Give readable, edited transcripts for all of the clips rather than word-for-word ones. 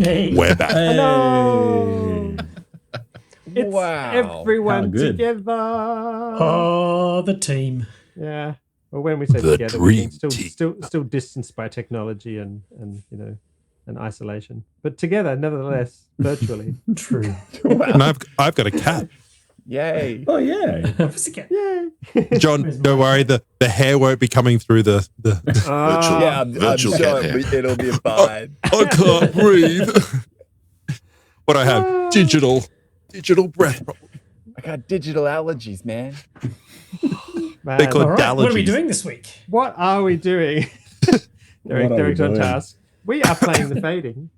Hey. We're back. Hello. It's Wow. everyone How good. together. Oh, the team. Yeah. Well, when we say The together, we mean dream team. still distanced by technology and and isolation, but together nevertheless, virtually. True. And I've got a cat. Yay. Oh, yeah. Pussycat. Yay! John, don't worry, the hair won't be coming through the Yeah, I'm virtual sure cat hair. it'll be fine. I can't breathe. What I have, digital breath problem. I got digital allergies, man. Man, They call All it right, what are we allergies. doing this week? what are we doing? Derek's on doing? task. We are playing The Fading,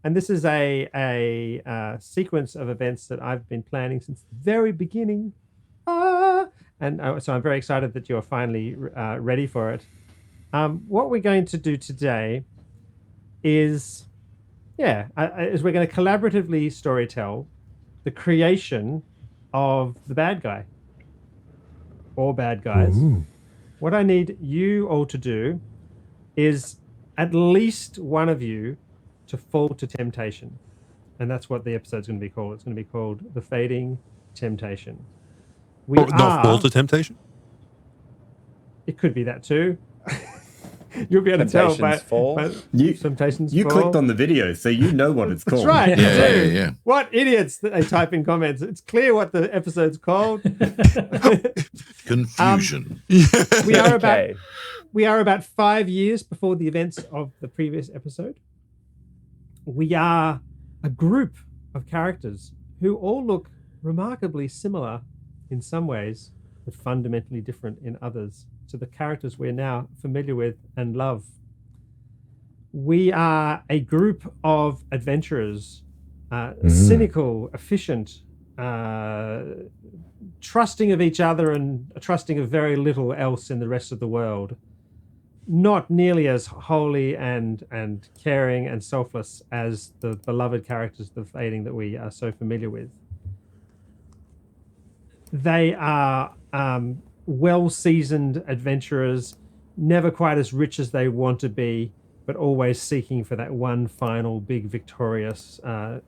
and this is a sequence of events that I've been planning since the very beginning. So I'm very excited that you're finally ready for it. What we're going to do today is we're going to collaboratively storytell the creation of the bad guy or bad guys. Ooh. What I need you all to do is at least one of you to fall to temptation. And that's what the episode's going to be called. It's going to be called The Fading Temptation. Not fall to temptation? It could be that too. You'll be able to tell by, Temptations fall. by You Temptations you fall. clicked on the video, so you know what it's called. That's right. Yeah, I do. yeah. What idiots that they type in comments. It's clear what the episode's called. Confusion. We are Okay. about 5 years before the events of the previous episode. We are a group of characters who all look remarkably similar in some ways, but fundamentally different in others to the characters we're now familiar with and love. We are a group of adventurers, cynical, efficient, trusting of each other and trusting of very little else in the rest of the world. Not nearly as holy and caring and selfless as the beloved characters of The Fading that we are so familiar with. They are well-seasoned adventurers, never quite as rich as they want to be, but always seeking for that one final big victorious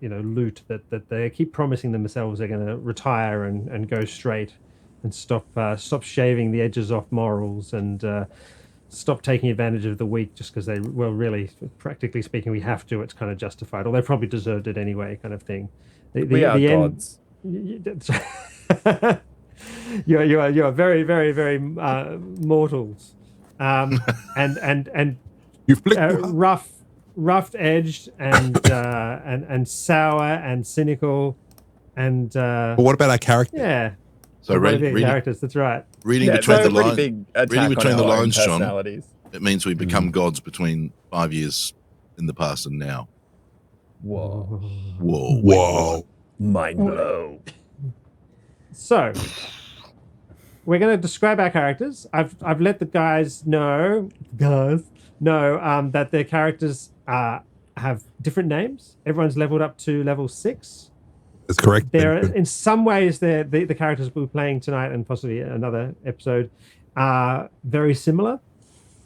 loot that they keep promising themselves they're going to retire and go straight and stop shaving the edges off morals and stop taking advantage of the weak just because they, well, really, practically speaking, we have to. It's kind of justified, or they probably deserved it anyway, kind of thing. We are gods. You are very, very, very mortals, and You flicked rough edged and sour and cynical and But what about our character? yeah. So Reading characters. That's right. reading Yeah, between it's the a pretty lines. big attack Reading on between the our own lines, John. personalities. It means we become gods between 5 years in the past and now. Whoa. Whoa. Mind blow. So we're going to describe our characters. I've let the guys know that their characters have different names. Everyone's leveled up to level 6. That's correct. They're in some ways the characters we're playing tonight and possibly another episode are very similar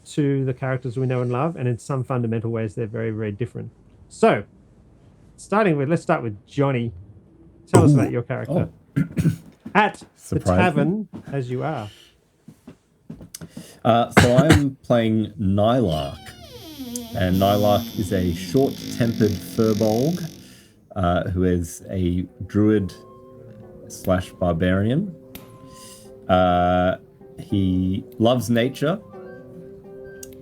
to the characters we know and love, and in some fundamental ways they're very, very different. So let's start with Johnny. Tell us about your character. At the Surprise tavern as you are. So I'm playing Nylark, and Nylark is a short-tempered furbolg who is a druid / barbarian. He loves nature,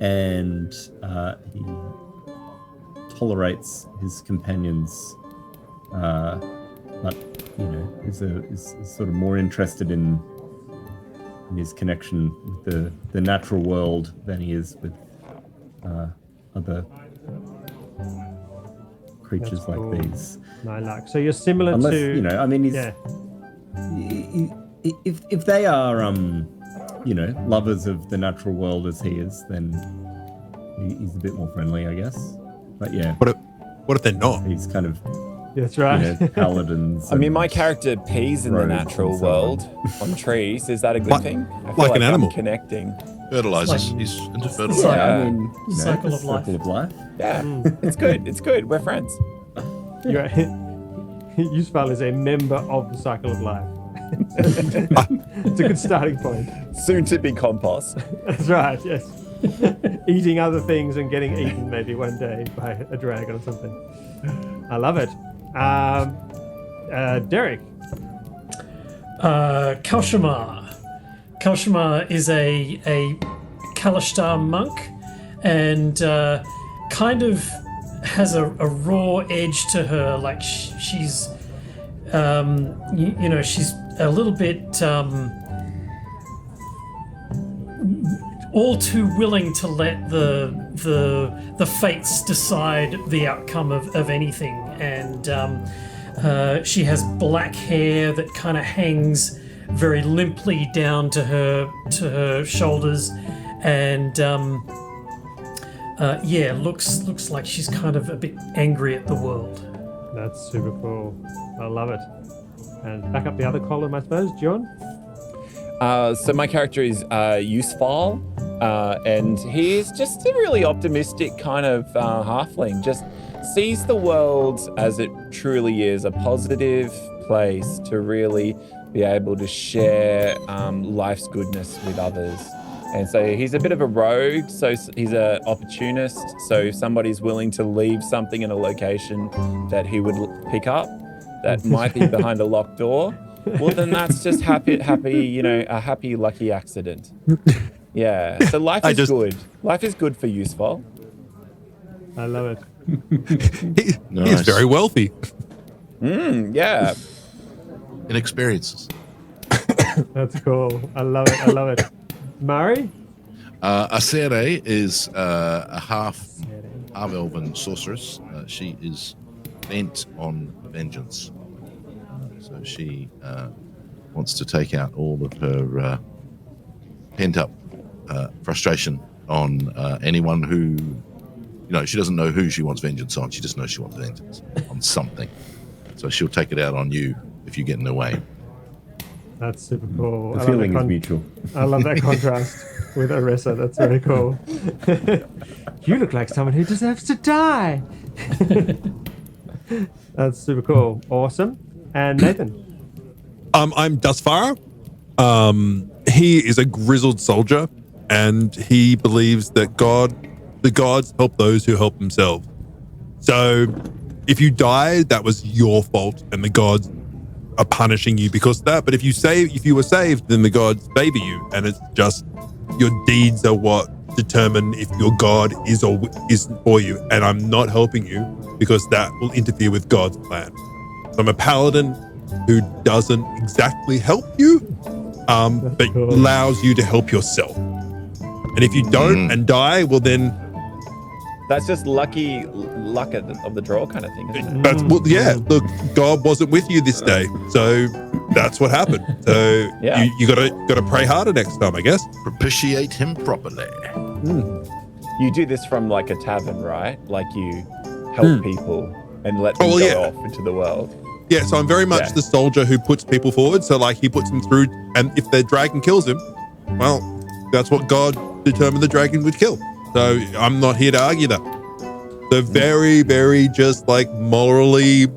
and he tolerates his companions, but is sort of more interested in his connection with the natural world than he is with other creatures That's like cool. these. Nylark. So you're similar Unless to he's yeah. if they are lovers of the natural world as he is, then he's a bit more friendly, I guess. But yeah, What if they're not? he's kind of That's right. paladins. I mean, and my character pees in the rogues natural and so on. world on trees. Is that a good Like- thing? I feel like an animal. I'm connecting. Fertilizes. Like- He's into Yeah, fertilizer. Yeah. I mean, Cycle the of life. Circle of life. Yeah, it's good. It's good. We're friends. Yusval is a member of the cycle of life. It's a good starting point. Soon to be compost. That's right, yes. Eating other things and getting eaten maybe one day by a dragon or something. I love it. Derek. Kalshamar. Kalshamar is a Kalashtar monk and kind of has a raw edge to her. Like she's, she's a little bit all too willing to let the fates decide the outcome of anything. And she has black hair that kind of hangs very limply down to her shoulders, and looks like she's kind of a bit angry at the world. That's super cool. I love it. And back up the other column, I suppose, John. So my character is Yusval, and he is just a really optimistic kind of halfling. Just sees the world as it truly is, a positive place to really be able to share life's goodness with others. And so he's a bit of a rogue, so he's an opportunist. So if somebody's willing to leave something in a location that he would pick up that might be behind a locked door, well, then that's just happy, a happy, lucky accident. Yeah, so life is good. Life is good for Yusval. I love it. He's very wealthy. Yeah. In experiences. That's cool. I love it. I love it. Mari? Asere is a half-elven sorceress. She is bent on vengeance. So she wants to take out all of her pent-up frustration on anyone who, she doesn't know who she wants vengeance on. She just knows she wants vengeance on something. So she'll take it out on you if you get in the way. That's super cool. The feeling is mutual. I love that contrast with Orisa. That's very cool. You look like someone who deserves to die. That's super cool. Awesome. And Nathan? I'm Dusfara. He is a grizzled soldier, and he believes that the gods help those who help themselves. So if you die, that was your fault, and the gods are punishing you because of that. But if you were saved, then the gods favor you, and it's just your deeds are what determine if your god is or isn't for you. And I'm not helping you because that will interfere with God's plan. So I'm a paladin who doesn't exactly help you, but allows you to help yourself. And if you don't and die, well then that's just luck of the draw kind of thing, isn't it? Look, God wasn't with you this day, so that's what happened. So you gotta pray harder next time, I guess. Propitiate him properly. You do this from like a tavern, right? Like you help people and let them go off into the world. Yeah, so I'm very much the soldier who puts people forward. So like he puts them through, and if their dragon kills him, well, that's what God determined the dragon would kill. So I'm not here to argue that. So very, very just like morally,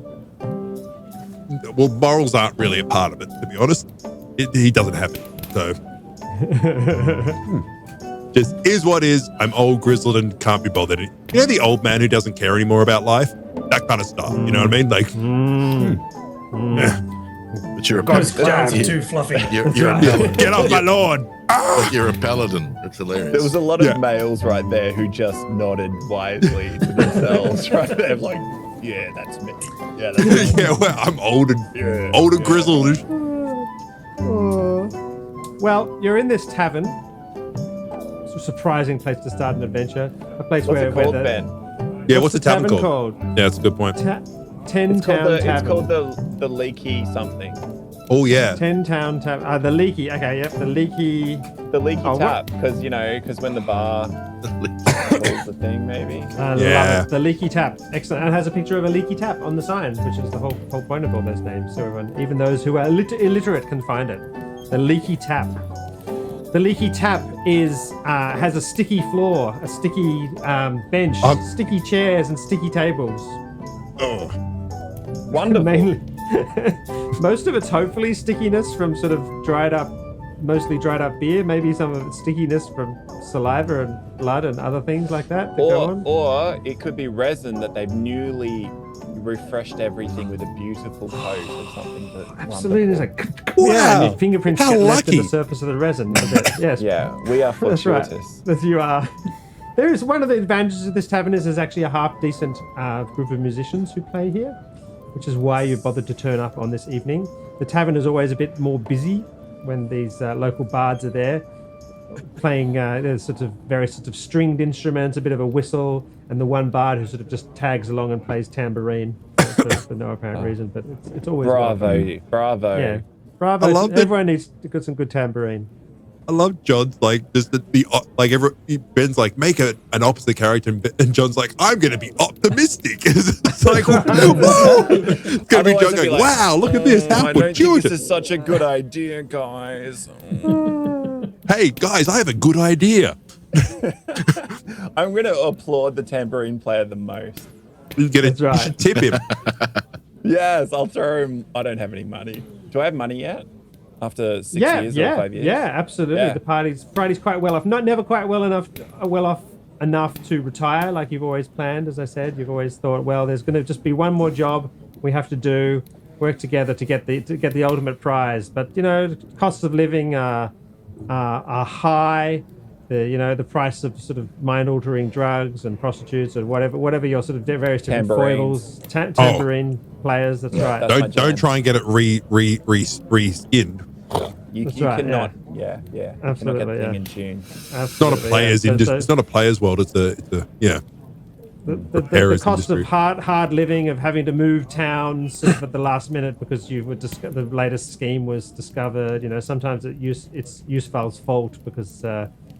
well, morals aren't really a part of it, to be honest. He doesn't have it. So just is what is. I'm old, grizzled, and can't be bothered. You know the old man who doesn't care anymore about life? That kind of stuff. You know what I mean? Like, But you're a Those clowns paladin. are too fluffy. You're a paladin. get off my lawn. But you're a paladin. It's hilarious. There was a lot of males right there who just nodded wisely to themselves right there, like, yeah, that's me. Yeah, that's me. Yeah, well, I'm old and grizzled. Well, you're in this tavern. It's a surprising place to start an adventure. A place What's where it called, the, Ben? Yeah, what's the tavern tavern called? Yeah, that's a good point. Ten It's Town called, Tavern. it's called the Leaky something. Oh yeah. 10 Town Tavern. The Leaky. Okay, yep, the Leaky. The Leaky Oh, Tap, because when the bar calls the thing, maybe. I love it. The Leaky Tap. Excellent. And it has a picture of a leaky tap on the sign, which is the whole point of all those names. So everyone, even those who are illiterate can find it. The Leaky Tap. The Leaky Tap has a sticky floor, a sticky bench, sticky chairs, and sticky tables. Wonderful. Mainly, most of it's hopefully stickiness from sort of mostly dried up beer. Maybe some of it's stickiness from saliva and blood and other things like that. That go on. Or it could be resin that they've newly refreshed everything with a beautiful coat or something. Absolutely, it's wonderful. like Wow, yeah, and your fingerprints how get left in the lucky. surface of the resin. A bit. Yes. Yeah, we are That's right. fortuitous. That you are. There is one of the advantages of this tavern is there's actually a half decent group of musicians who play here, which is why you bothered to turn up on this evening. The tavern is always a bit more busy when these local bards are there, playing there's various sorts of stringed instruments, a bit of a whistle, and the one bard who sort of just tags along and plays tambourine for no apparent reason. But it's always welcome. Bravo. Yeah, bravo! I love that- Everyone needs to get some good tambourine. I love John's like just Ben's like make an opposite character and John's like I'm gonna be optimistic. It's like whoa. It's gonna be Otherwise John it'd be going like, wow look at this I how don't think fortuitous. this is such a good idea, guys. Hey guys, I have a good idea. I'm going to applaud the tambourine player the most. You get That's you right. should tip him. Yes, I'll throw him. I don't have any money. Do I have money yet? After 6 years or 5 years? Yeah, absolutely. Yeah. The party's quite well off. Never quite well off enough to retire like you've always planned. As I said, you've always thought, well, there's going to just be one more job we have to do, work together to get the ultimate prize. But the costs of living are high. The price of sort of mind-altering drugs and prostitutes and whatever your sort of various different foibles, tambourine players. That's right. that's my Don't try and get it re-skinned. You right, cannot. Yeah. You Absolutely, cannot get yeah. thing in tune. It's not a player's industry. It's not a player's world. It's a yeah. The Paris cost industry. of hard living, of having to move towns sort of at the last minute because the latest scheme was discovered. Sometimes it's Usefal's fault because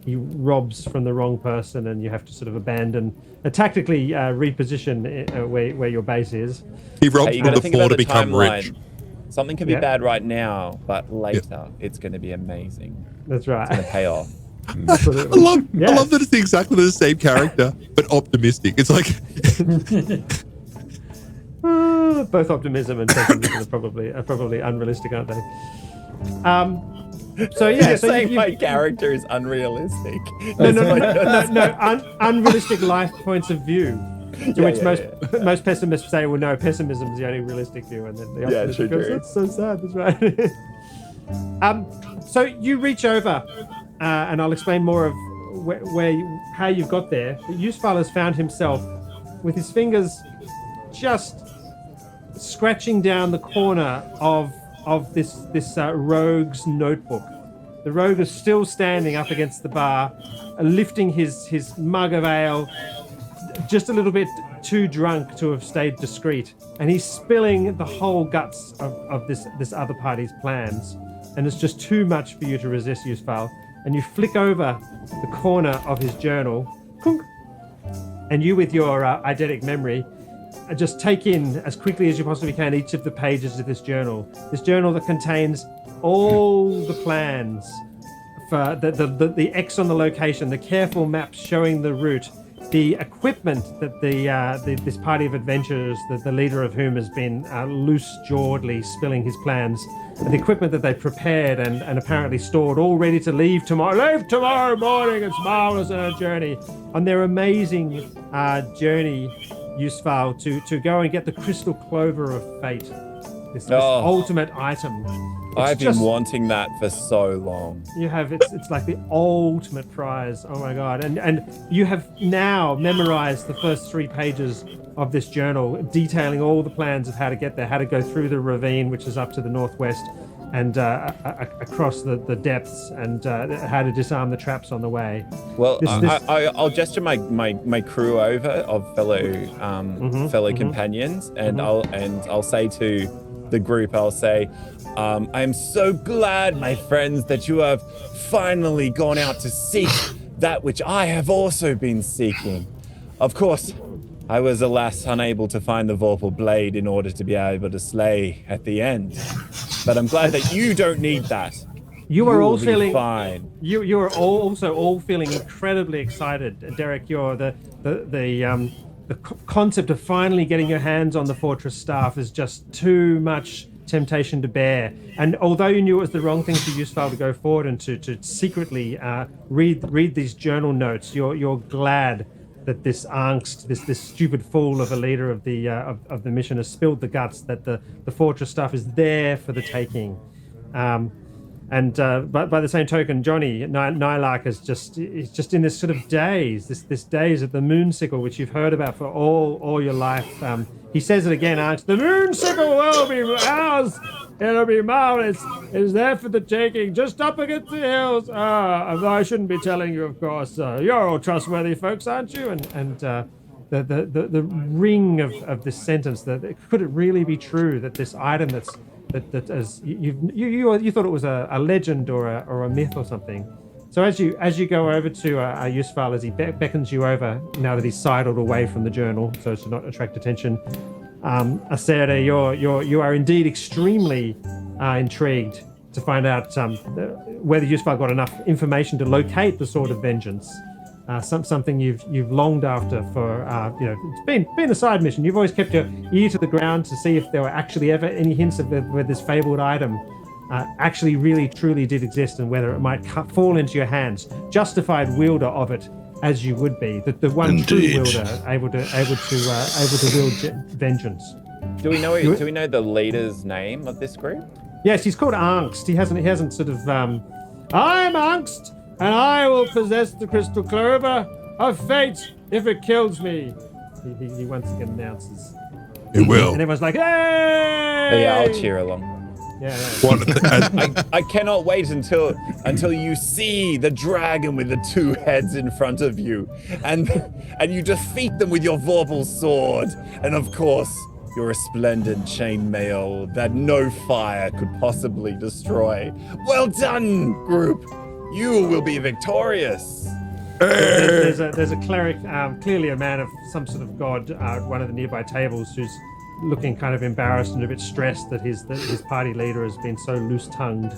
he robs from the wrong person, and you have to sort of tactically reposition where your base is. He robs Hey, you from got the to think poor about to the become timeline. rich. Something can be Yeah. bad right now, but later it's going to be amazing. That's It's going to right. pay off. Absolutely. I Yes. love that it's exactly the same character, but optimistic. It's like Both optimism and pessimism are probably unrealistic, aren't they? So yeah, You're so saying you, my character is unrealistic. no, unrealistic life points of view. To which most pessimists say, well, no, pessimism is the only realistic view, and then the optimist true, goes, true. that's so sad. That's right. So you reach over, and I'll explain more of how you've got there. But Usfal has found himself with his fingers just scratching down the corner of this rogue's notebook. The rogue is still standing up against the bar, lifting his mug of ale, just a little bit too drunk to have stayed discreet, and he's spilling the whole guts of this other party's plans, and it's just too much for you to resist, Usfal. And you flick over the corner of his journal, kunk, and you, with your eidetic memory, just take in as quickly as you possibly can each of the pages of this journal that contains all the plans for the X on the location, the careful maps showing the route, the equipment that this party of adventurers, the leader of whom has been loose-jawedly spilling his plans, the equipment that they prepared and apparently stored, all ready to leave tomorrow morning. It's marvelous on a journey, on their amazing journey, Usfal, to go and get the crystal clover of fate, this ultimate item. I've been wanting that for so long. You have it's like the ultimate prize. Oh my god! And you have now memorized the first 3 pages of this journal, detailing all the plans of how to get there, how to go through the ravine, which is up to the northwest, and across the depths, and how to disarm the traps on the way. Well, I'll gesture my crew over of fellow companions, and I'll say to the group, I'll say, I am so glad, my friends, that you have finally gone out to seek that which I have also been seeking. Of course, I was, alas, unable to find the Vorpal blade in order to be able to slay at the end. But I'm glad that you don't need that. You are all will be feeling fine. You are all feeling incredibly excited, Derek. You're the concept of finally getting your hands on the fortress staff is just too much temptation to bear. And although you knew it was the wrong thing for Yusufal to go forward and to secretly read these journal notes, you're glad that this angst, this stupid fool of a leader of the mission has spilled the guts, that the fortress stuff is there for the taking. But by the same token, Johnny Nylark is just in this sort of daze, this daze of the moonsicle, which you've heard about for all your life. He says it again, the moonsicle will be ours. It'll be mine. It's there for the taking, just up against the hills. I shouldn't be telling you, of course. You're all trustworthy folks, aren't you? And the ring of this sentence, could it really be true that this item that as you thought it was a legend or a myth or something? So as you go over to Yusufal, as he beckons you over, now that he's sidled away from the journal, so as to not attract attention, Acere, you are indeed extremely intrigued to find out whether Yusufal got enough information to locate the Sword of Vengeance. Something you've longed after for it's been a side mission. You've always kept your ear to the ground to see if there were actually ever any hints of where this fabled item actually really truly did exist, and whether it might fall into your hands, justified wielder of it as you would be, the one Indeed. true wielder able to wield vengeance. Do we know the leader's name of this group? Yes, he's called Angst. He hasn't sort of I'm Angst, and I will possess the crystal clover of fate if it kills me. He once again announces. It will. And everyone's like, hey! Yeah, I'll cheer along. Yeah. I cannot wait until you see the dragon with the two heads in front of you, and you defeat them with your Vorpal sword, and of course your resplendent chainmail that no fire could possibly destroy. Well done, group. You will be victorious. There's a cleric, clearly a man of some sort of god, at one of the nearby tables, who's looking kind of embarrassed and a bit stressed that his party leader has been so loose-tongued,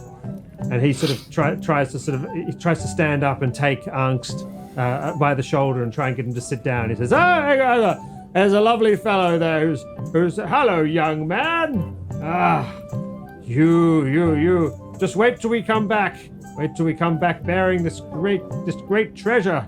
and he sort of tries to stand up and take Angst by the shoulder and try and get him to sit down. He says, there's a lovely fellow there who's hello, young man. You just wait till we come back. Wait till we come back bearing this great treasure.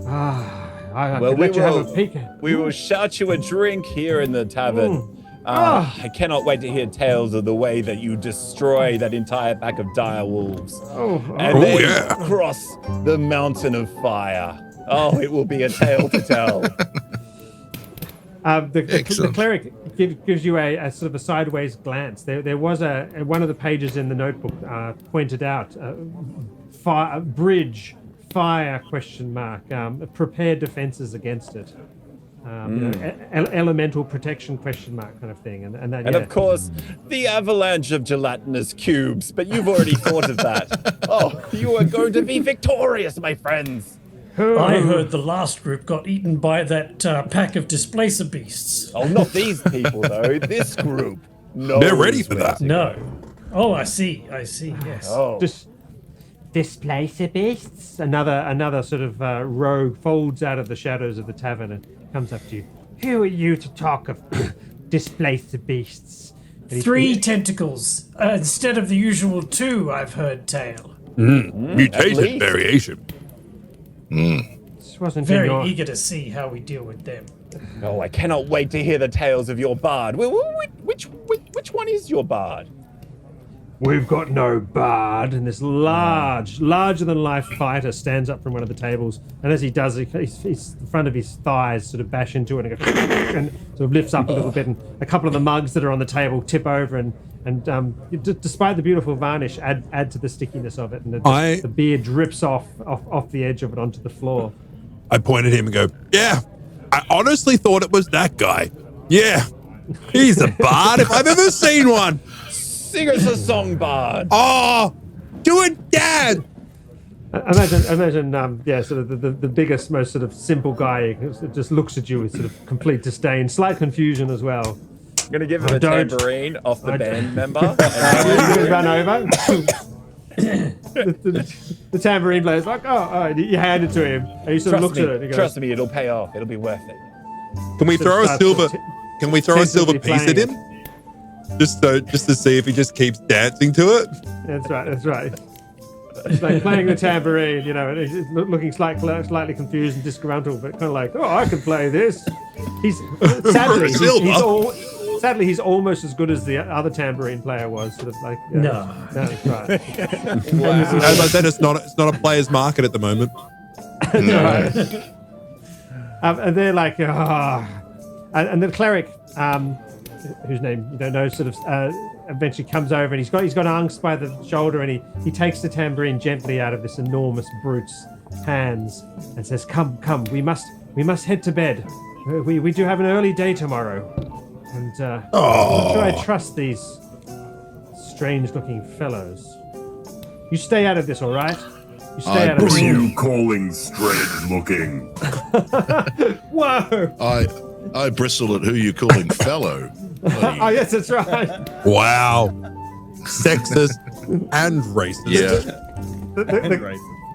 I Well, could let you have a peek. We will shout you a drink here in the tavern. I cannot wait to hear tales of the way that you destroy that entire pack of dire wolves. And then cross the mountain of fire. Oh, it will be a tale to tell. The cleric gives you a sort of a sideways glance. There was one of the pages in the notebook pointed out bridge, fire, prepare defenses against it. Elemental protection, kind of thing. And of course, the avalanche of gelatinous cubes, but you've already thought of that. Oh, you are going to be victorious, my friends. I heard the last group got eaten by that pack of displacer beasts. Oh, not these people, though. This group. No, they're ready for that. No. Oh, I see, yes. Oh. Just displacer beasts. Another sort of rogue folds out of the shadows of the tavern and comes up to you. Who are you to talk of displacer beasts? 3 tentacles instead of the usual 2, I've heard tale. Mutation variation. Wasn't Very eager to see how we deal with them. Oh, I cannot wait to hear the tales of your bard. Which one is your bard? We've got no bard. And this larger than life fighter stands up from one of the tables, and as he does, the front of his thighs sort of bash into it and, and sort of lifts up a little bit, and a couple of the mugs that are on the table tip over, and despite the beautiful varnish, add to the stickiness of it, and the beard drips off the edge of it onto the floor. I point at him and go, yeah, I honestly thought it was that guy. Yeah, he's a bard if I've ever seen one. Sing us a song, bard. Oh, do it, Dad. Imagine, sort of the biggest, most sort of simple guy who just looks at you with sort of complete disdain, slight confusion as well. I'm going to give him a tambourine off the band member. You run over. the tambourine player's like, you hand it to him. And he sort of looks at it and he goes, Trust me, it'll pay off. It'll be worth it. Can we Sort of throw a starts silver? to Can we throw a silver tentatively piece at playing him? Just to see if he just keeps dancing to it. That's right. That's right. It's like playing the tambourine, you know, and he's looking slightly confused and disgruntled, but kind of like, oh, I can play this. He's sadly, sadly, he's almost as good as the other tambourine player was. Sort of like, No. that's right. As I said, it's not a player's market at the moment. That's right. And they're like, and the cleric, whose name you don't know, sort of eventually comes over, and he's got angst by the shoulder, and he takes the tambourine gently out of this enormous brute's hands and says, "Come, we must head to bed. We do have an early day tomorrow, and I'm sure I trust these strange-looking fellows. You stay out of this, all right? You stay out of What this." are you calling strange looking? Whoa! I bristle at who you're calling fellow. Oh yes, that's right. Wow. Sexist and racist. Yeah.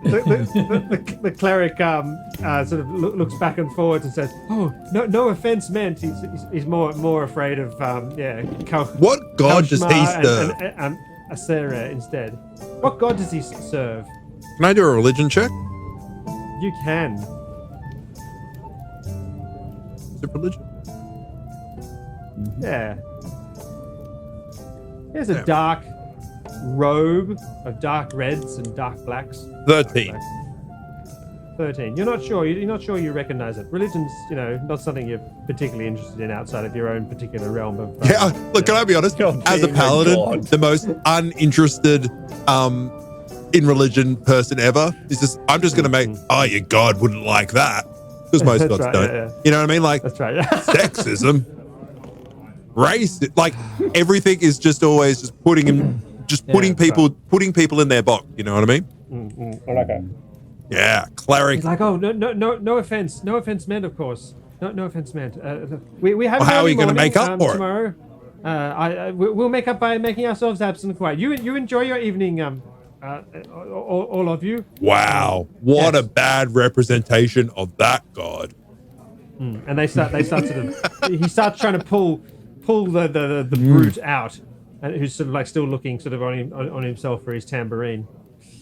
The cleric sort of looks back and forwards and says, "Oh, no offense meant." He's more afraid of What god does he serve? and Asera instead. What god does he serve? Can I do a religion check? You can. Is it religion? Yeah. Here's a dark robe of dark reds and dark blacks. 13. 13. You're not sure you recognize it. Religion's, not something you're particularly interested in outside of your own particular realm of. Yeah, look, can I be honest? God, As a being a paladin, god. the most uninterested in religion person ever is just, I'm just going to make, oh, your god wouldn't like that. Because most That's gods right, don't. yeah. You know what I mean? Like, That's right. Yeah. sexism, race, like everything is just always just putting people in their box. You know what I mean? I like it. Yeah, cleric. He's like, oh, no offense meant, of course. No offense meant. We have. Well, how are you going to make up for it? Tomorrow? We'll make up by making ourselves absent and quiet. You enjoy your evening, all of you. Wow, what Yes. a bad representation of that god. And they start sort of. He starts trying to pull the brute out, and who's sort of like still looking sort of on himself for his tambourine.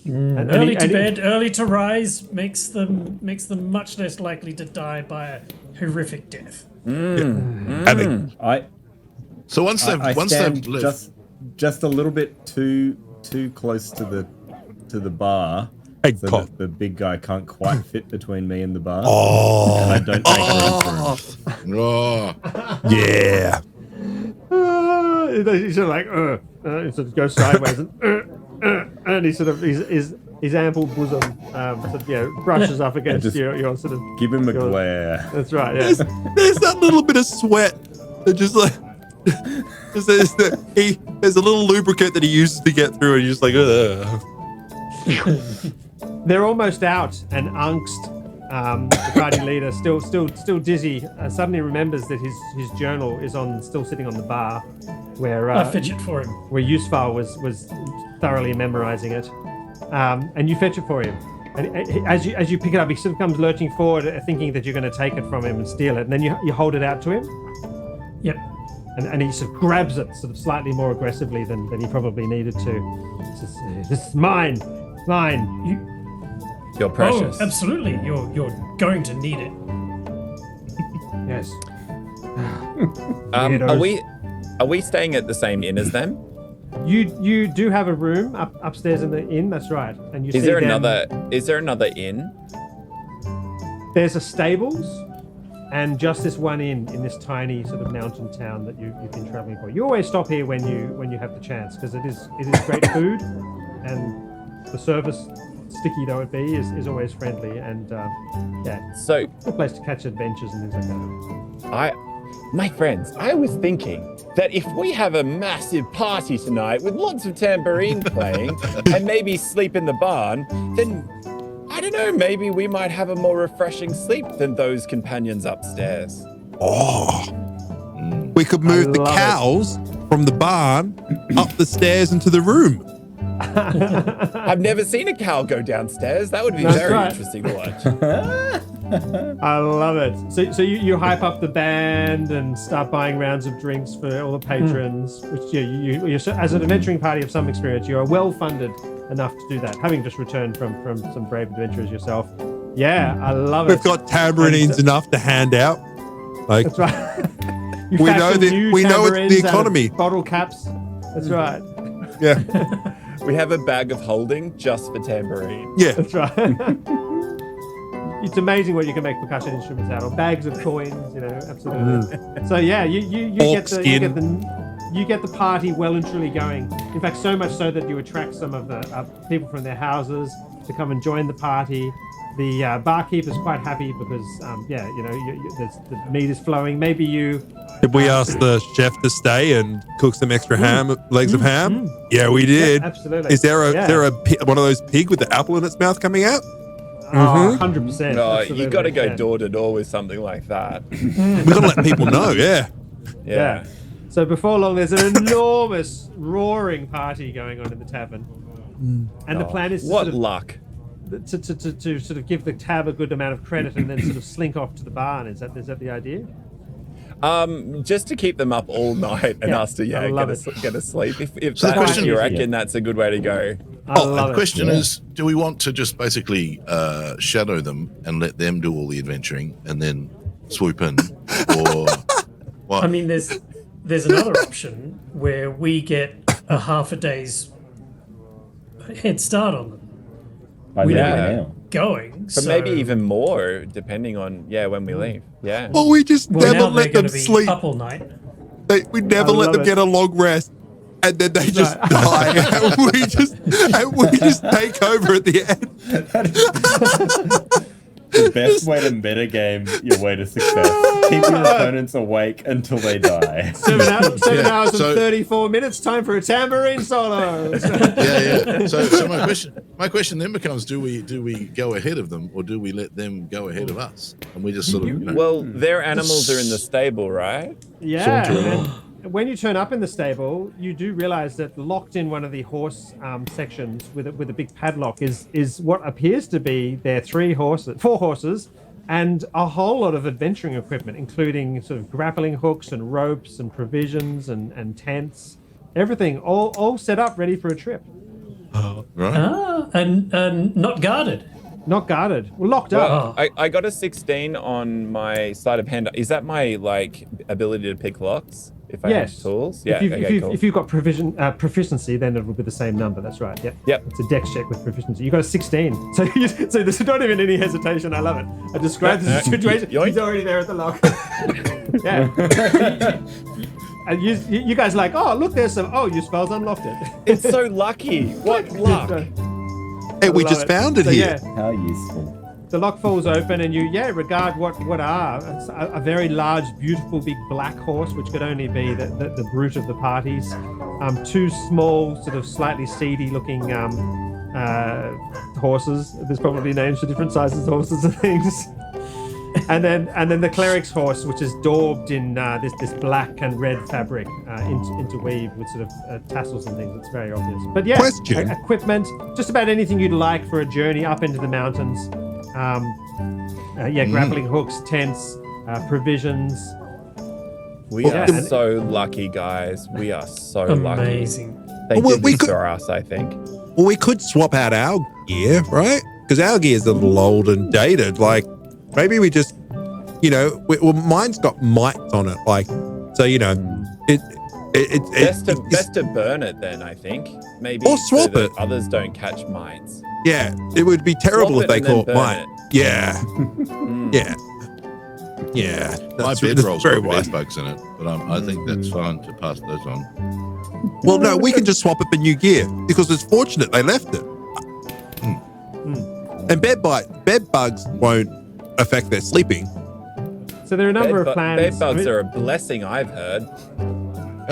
And Early he- to and he- bed, early to rise makes them much less likely to die by a horrific death. And So once I they've stand left, just a little bit too close to the bar, Hey, so cock. that the big guy can't quite fit between me and the bar. Oh, And I don't make room for him. oh, yeah. He's sort of like, he sort of goes sideways, and he sort of his ample bosom sort of, brushes up against just your sort of. Give him a your- glare. That's right. Yeah. There's that little bit of sweat that just like there's a little lubricant that he uses to get through, and he's just like, ugh. They're almost out, and Angst, the party leader, still dizzy, suddenly remembers that his journal is still sitting on the bar, where I fetch it for him. where Yusfar was thoroughly memorizing it, and you fetch it for him. And as you pick it up, he sort of comes lurching forward, thinking that you're going to take it from him and steal it, and then you hold it out to him, Yep. and he sort of grabs it sort of slightly more aggressively than he probably needed to. He says, "This is mine. You're precious. Oh, absolutely. You're going to need it. Yes." Are we staying at the same inn as them? You do have a room upstairs in the inn. That's right. And you Is see there them- another inn? There's a stables, and just this one inn in this tiny sort of mountain town that you've been traveling for. You always stop here when you have the chance, because it is great food, and the service, sticky though it be, is always friendly, and So it's a place to catch adventures and things like that. my friends, I was thinking that if we have a massive party tonight with lots of tambourine playing and maybe sleep in the barn, then I don't know, maybe we might have a more refreshing sleep than those companions upstairs. Oh, we could move the love it. cows from the barn up the stairs into the room. I've never seen a cow go downstairs. That would be That's very right. interesting to watch. I love it. So you hype up the band and start buying rounds of drinks for all the patrons, which you're as an adventuring party of some experience, you are well funded enough to do that, having just returned from some brave adventures yourself. Yeah, I love it. We've got tambourines enough to hand out. Like, That's right. You We know fashion that- new we know it's the tambourines out of economy. bottle caps. That's right. yeah, We have a bag of holding just for tambourine. yeah. That's right. It's amazing what you can make percussion instruments out of. Bags of coins, absolutely. So yeah, you get the party well and truly going. In fact, so much so that you attract some of the people from their houses to come and join the party. The barkeeper's quite happy because the meat is flowing. Maybe you. Did we ask the chef to stay and cook some extra legs of ham? Yeah, we did. Yeah, absolutely. Is there Yeah. one of those pig with the apple in its mouth coming out? 100%. No, absolutely, you got to go yeah. door to door with something like that. We got to let people know. Yeah. Yeah. So before long, there's an enormous roaring party going on in the tavern, and the plan is to What sort of, luck. to sort of give the tab a good amount of credit and then sort of slink off to the barn. Is that the idea? Just to keep them up all night and Yeah, us to I love get a sleep. If So the that's question- you reckon, that's a good way to go. I love The it. question is, do we want to just basically shadow them and let them do all the adventuring and then swoop in, or what? I mean, there's another option where we get a half a day's head start on them. We know Yeah. where they're going, But so maybe even more, depending on when we leave. Yeah. Well, we just well, never now they're let going them to be sleep. up all night. We never let love them it. get a long rest, and then they just die. and we just take over at the end. The best way to metagame your way to success. Keep your opponents awake until they die. 7 hours and so- 34 minutes. Time for a tambourine solo. yeah. So my question then becomes: Do we go ahead of them, or do we let them go ahead of us? And we just sort of Well, their animals are in the stable, right? Yeah, Sauntering and when you turn up in the stable, you do realize that locked in one of the horse sections with a big padlock is what appears to be their 4 horses, and a whole lot of adventuring equipment, including sort of grappling hooks and ropes and provisions and tents, everything all set up ready for a trip. right. And not guarded. Not guarded, well, locked up. Well, I got a 16 on my sleight of hand. Is that my ability to pick locks? If I have tools? Yeah, cool. If you've got proficiency, then it'll be the same number. That's right. Yep. It's a dex check with proficiency. You got a 16. So there's not even any hesitation. I love it. I described the situation. yoink. He's already there at the lock. Yeah. And you guys are like, oh, look, there's some. Oh, your spell's unlocked it. It's so lucky. What luck? Hey, we love just it. found it So, here. yeah. How useful. The lock falls open, and you regard what are a very large, beautiful, big black horse, which could only be the brute of the parties. 2 small, sort of slightly seedy-looking horses. There's probably names for different sizes of horses and things. And then the cleric's horse, which is daubed in this black and red fabric interweaved with sort of tassels and things. It's very obvious. But yeah, Question. Equipment, just about anything you'd like for a journey up into the mountains. Grappling hooks, tents, provisions. We Yeah, are and- so lucky, guys. We are so lucky. Amazing. They Well, did we this could- for us, I think. Well, we could swap out our gear, right? Because our gear is a little old and dated. Like, maybe we just, mine's got mites on it. Like, so Best to burn it then, I think. Maybe Or swap so that it. others don't catch mites. yeah, it would be terrible Swap if they it and then caught burn mine. it. Yeah, yeah, yeah. My That's bedroll's very got wise. bed bugs in it, but I think that's fine to pass those on. Well, no, we can just swap it for new gear because it's fortunate they left it. And bed bugs won't affect their sleeping. So there are a number of plans. Bed bugs are a blessing, I've heard.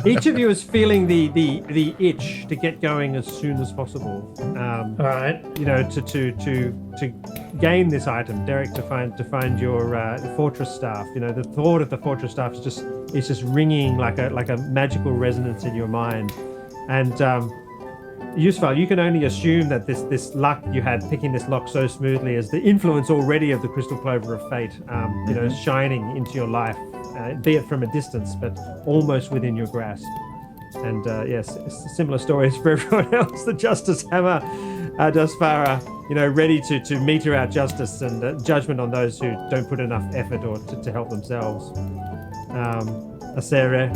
Each of you is feeling the itch to get going as soon as possible. All right. To gain this item. Derek, to find your fortress staff. The thought of the fortress staff is just ringing like a magical resonance in your mind. And Yusval, you can only assume that this luck you had picking this lock so smoothly is the influence already of the crystal clover of fate, shining into your life, be it from a distance, but almost within your grasp. And yes, similar stories for everyone else. The Justice Hammer, Dusfara, ready to meter out justice and judgment on those who don't put enough effort or to help themselves. Asere,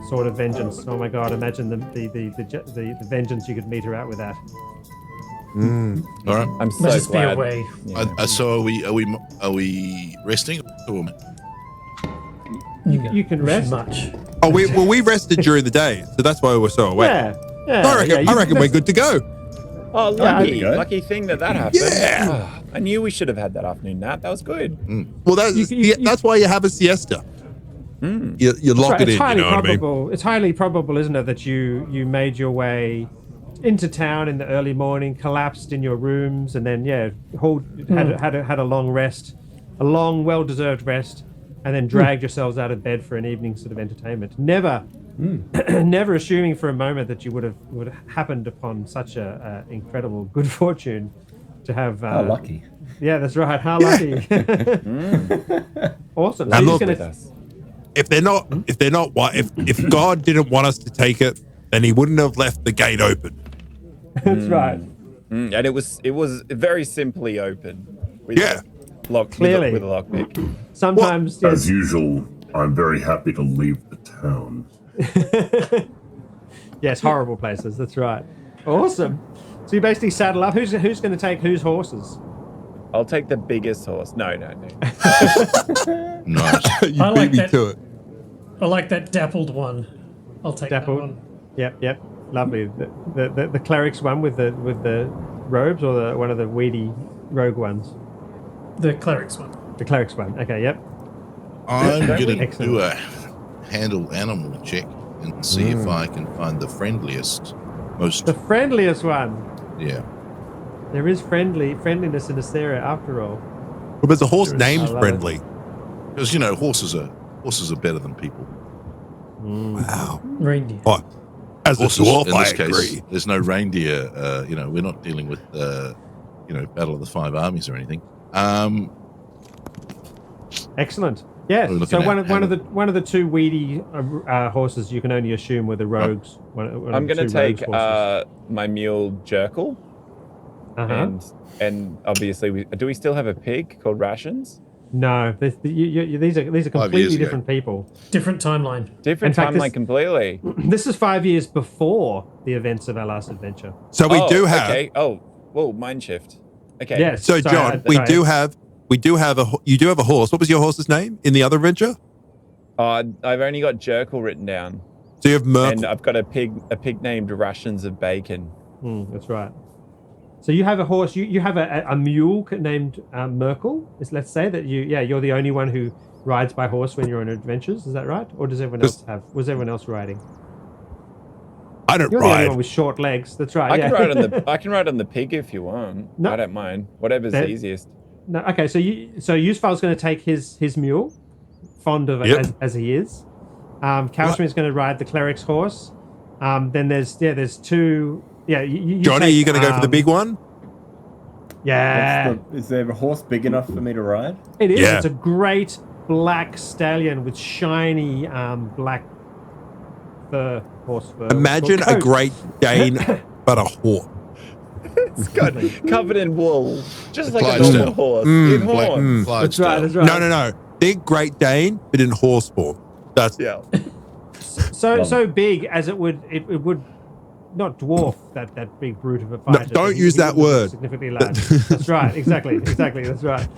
Sword of Vengeance. Oh my God! Imagine the vengeance you could meter out with that. All right. I'm so Let us be glad. away. Yeah. So are we resting? Or- You can rest. Much. Oh, we rested during the day, so that's why we were so awake. Yeah. I reckon we're good to go. Oh, there lucky. you go. Lucky thing that happened. Yeah. Oh, I knew we should have had that afternoon nap. That was good. Well, that's why you have a siesta. You lock Right, it it's in. highly You know what I mean? probable. It's highly probable, isn't it, that you made your way into town in the early morning, collapsed in your rooms, and then had a long rest, a long, well-deserved rest, and then dragged yourselves out of bed for an evening sort of entertainment. Never assuming for a moment that you would have happened upon such a incredible good fortune to have. How lucky. Yeah, that's right. How lucky. Awesome. So And you're look, just gonna, if God didn't want us to take it, then He wouldn't have left the gate open. that's right. And it was very simply open. With Yeah. Clearly. with a lockpick. Sometimes As usual, I'm very happy to leave the town. yes, horrible places. That's right. Awesome. So you basically saddle up. Who's going to take whose horses? I'll take the biggest horse. No. Nice. You I beat like me that. to it. I like that dappled one. I'll take Dappled. that one. Yep. Lovely. The cleric's one with the robes, or one of the weedy rogue ones. The cleric's one. The cleric's one. Okay. Yep. I'm going to Excellent. do a handle animal check and see if I can find the friendliest, most. The friendliest one. Yeah. There is friendliness in this area after all. Well, there's a horse named I love Friendly. Because, horses are better than people. Wow. Reindeer. What? As a Horses, dwarf, in I this case, agree. there's no reindeer. We're not dealing with, Battle of the Five Armies or anything. Excellent. Yeah. We're So looking at one of the two weedy horses you can only assume were the rogues. I'm going to take my mule Jerkle. Uh-huh. And obviously, do we still have a pig called Rations? No, these are 5 completely years ago. different people. Different timeline. Different In fact, timeline completely. This is 5 years before the events of our last adventure. So we do have. Okay. Oh, whoa, mind shift. Okay. Yes. So Sorry, John, you do have a horse. What was your horse's name in the other adventure? I've only got Jerkle written down. So you have Merkel. And I've got a pig named Rations of Bacon. That's right. So you have a horse. You have a mule named Merkel. Let's say that you're the only one who rides by horse when you're on adventures. Is that right? Or does everyone else have? Was everyone else riding? I don't You're the only ride. one with short legs. That's right. I yeah. can ride on the pig if you want. No. I don't mind. Whatever's That- easiest. No, okay, so Yusufal's going to take his mule, fond of it Yep. as he is. Kalshmir's going to ride the cleric's horse. Then there's two. Yeah, you Johnny, take, are you going to go for the big one? Yeah, Is there a horse big enough for me to ride? it is. Yeah. It's a great black stallion with shiny black fur, horse fur. Imagine a coat. Great Dane, but a horse. It's got covered in wool, just like a Clydesdale. normal horse. In Black horn. That's right. Clydesdale. That's right. No. Think Great Dane, but in horse form. That's Yeah. So big as it would not dwarf that big brute of a fighter. don't but use that would look word. Significantly large. That's right. Exactly. That's right.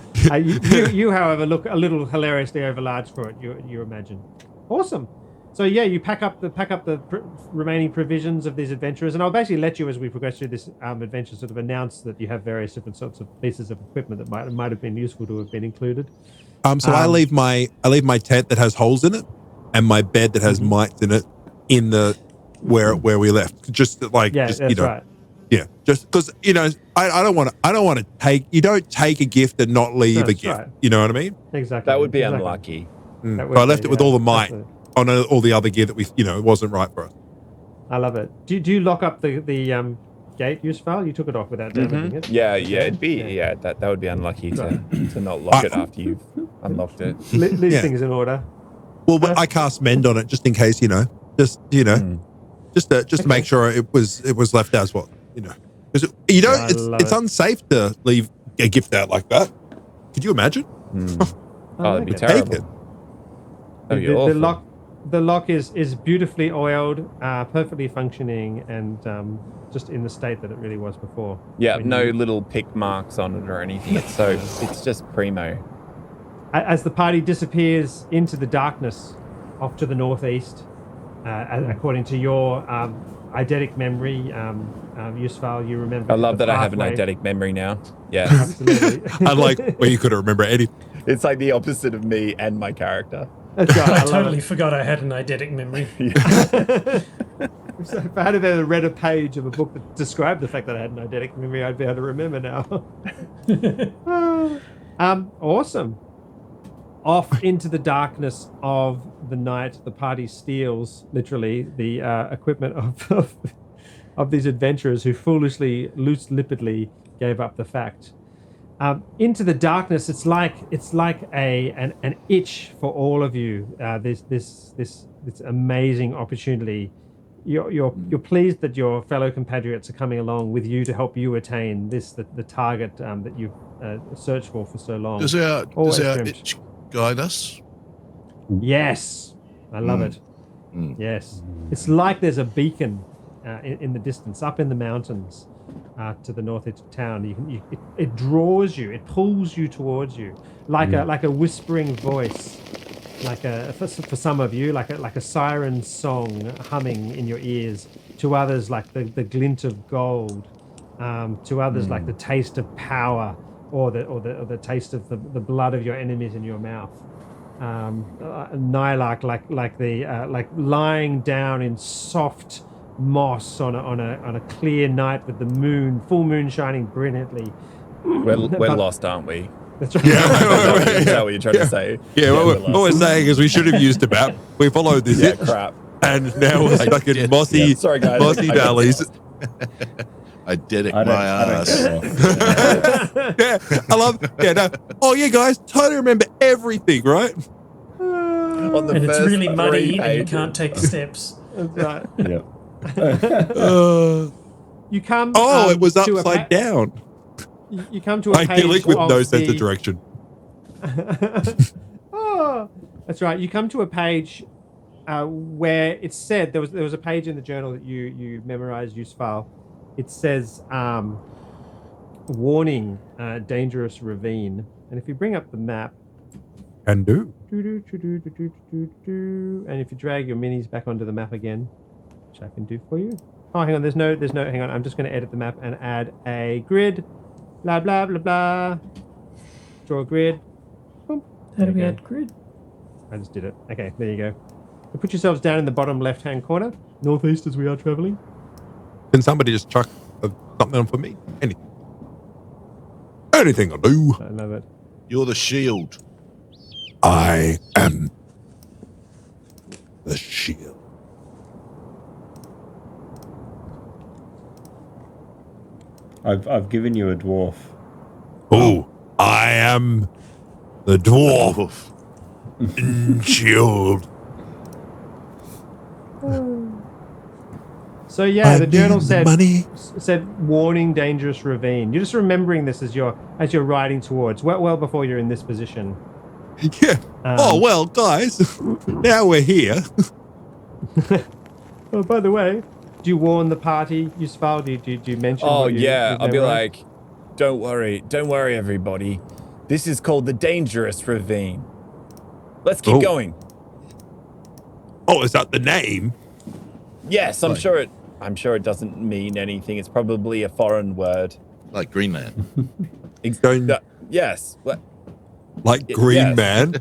You, however, look a little hilariously overlarge for it. You imagine. Awesome. So yeah, you pack up the remaining provisions of these adventurers, and I'll basically let you, as we progress through this adventure, sort of announce that you have various different sorts of pieces of equipment that might have been useful to have been included. So I leave my tent that has holes in it, and my bed that has mites in it, in the where we left. Just like Yeah, just, that's right. Yeah, just because I don't want to take. You don't take a gift and not leave a That's gift. right. You know what I mean? Exactly. That would be exactly. unlucky. That So I would left be, it with yeah, all the might absolutely. on all the other gear that it wasn't right for us. I love it. Do you lock up the gate use file? You took it off without damaging it. Yeah, it'd be that would be unlucky to not lock it after you've unlocked it. Leave things in order. Well, but I cast mend on it just in case, just to make sure it was left as what, because it's unsafe to leave a gift out like that. Could you imagine? That'd be terrible. That'd be awful. The lock is beautifully oiled, perfectly functioning, and just in the state that it really was before. Yeah, no little pick marks on it or anything. It's just primo. As the party disappears into the darkness off to the northeast, according to your eidetic memory, Yusval, you remember. I love that I have an eidetic memory now. Yeah. Absolutely. Unlike where you couldn't remember anything. It's like the opposite of me and my character. That's right, I totally forgot I had an eidetic memory. If I had ever read a page of a book that described the fact that I had an eidetic memory, I'd be able to remember now. Awesome. Off into the darkness of the night, the party steals, literally, the equipment of these adventurers who foolishly, loose-lippedly gave up the fact. Into the darkness, it's like an itch for all of you. This amazing opportunity. You're pleased that your fellow compatriots are coming along with you to help you attain the target that you've searched for so long. Does our itch guide us? Yes, I love it. Yes, it's like there's a beacon in the distance, up in the mountains. To the north edge of town, it draws you, it pulls you towards you, like a whispering voice, for some of you, like a siren song humming in your ears. To others, like the glint of gold. To others, like the taste of power, or the taste of the blood of your enemies in your mouth. Nylark, like lying down in soft moss on a clear night with the full moon shining brilliantly. We're lost, aren't we? That's right. Is that what you're trying to say? Yeah, what we're saying is we should have used a map. We followed this itch, crap. and now we're stuck in mossy valleys. Eidetic my ass. Yeah, I love. Yeah, no. Oh yeah, guys, totally remember everything, right? On the And it's first really muddy, 3 and you pages. can't take the steps. That's right. Yeah. You come. It was to a upside down. You come to a page Idyllic with no of sense of the- direction. Oh, that's right. You come to a page where it said there was a page in the journal that you memorized, Yusval. It says warning, dangerous ravine. And if you bring up the map, Can do. and if you drag your minis back onto the map again, which I can do for you. Oh, hang on. There's no. Hang on. I'm just going to edit the map and add a grid. Blah blah blah blah. Draw a grid. Boom. How do There we you add go. grid? I just did it. Okay, there you go. So put yourselves down in the bottom left-hand corner, northeast as we are traveling. Can somebody just chuck something on for me? Anything will do. I love it. You're the shield. I am the shield. I've given you a dwarf. Oh, I am the dwarf. Shield. So yeah, the journal said money. warning, dangerous ravine. You're just remembering this as you're riding towards. Well before you're in this position. Yeah. Oh well, guys. Now we're here. Oh, by the way, do you warn the party, Yusval? Do you mention? Oh what yeah, I'll be memorized? like, don't worry, everybody. This is called the dangerous ravine. Let's keep going. Oh, is that the name? Yes, I'm sure it doesn't mean anything. It's probably a foreign word. Like Greenland. Yes. Like Green Yes. Man?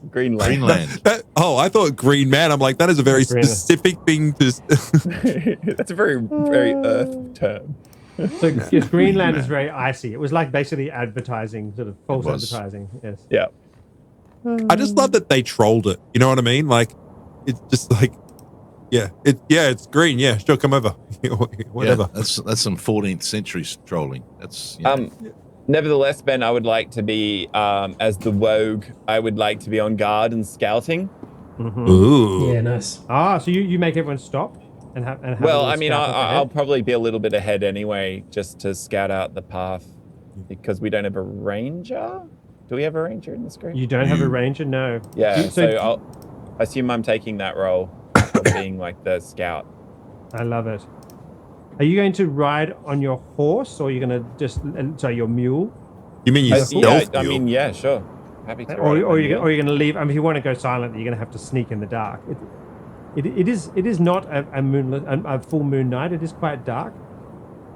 Greenland. Greenland. I thought Green Man. I'm like, that is a very Greenland. specific thing to. That's a very, very Earth term. So yes, Greenland is very icy. It was like basically advertising, sort of false It was. advertising. Yes. Yeah. I just love that they trolled it. You know what I mean? Like, it's just like It's green. Yeah, sure, come over. Whatever. Yeah, that's some 14th century trolling. That's you know, Nevertheless, Ben, I would like to be as the rogue. I would like to be on guard and scouting. Ooh. Yeah, nice. Ah, so you make everyone stop and have a Well, little I mean, scout ahead? I'll probably be a little bit ahead anyway, just to scout out the path, because we don't have a ranger. Do we have a ranger in this group? You don't have a ranger, no. Yeah, so I assume I'm taking that role of being like the scout. I love it. Are you going to ride on your horse, or are you going to just your mule, You mean you stealth I mule? mean, yeah, sure. Happy to. or ride are my you mule. going to leave? I mean, if you want to go silently, you're going to have to sneak in the dark. It is not a full moon night. It is quite dark.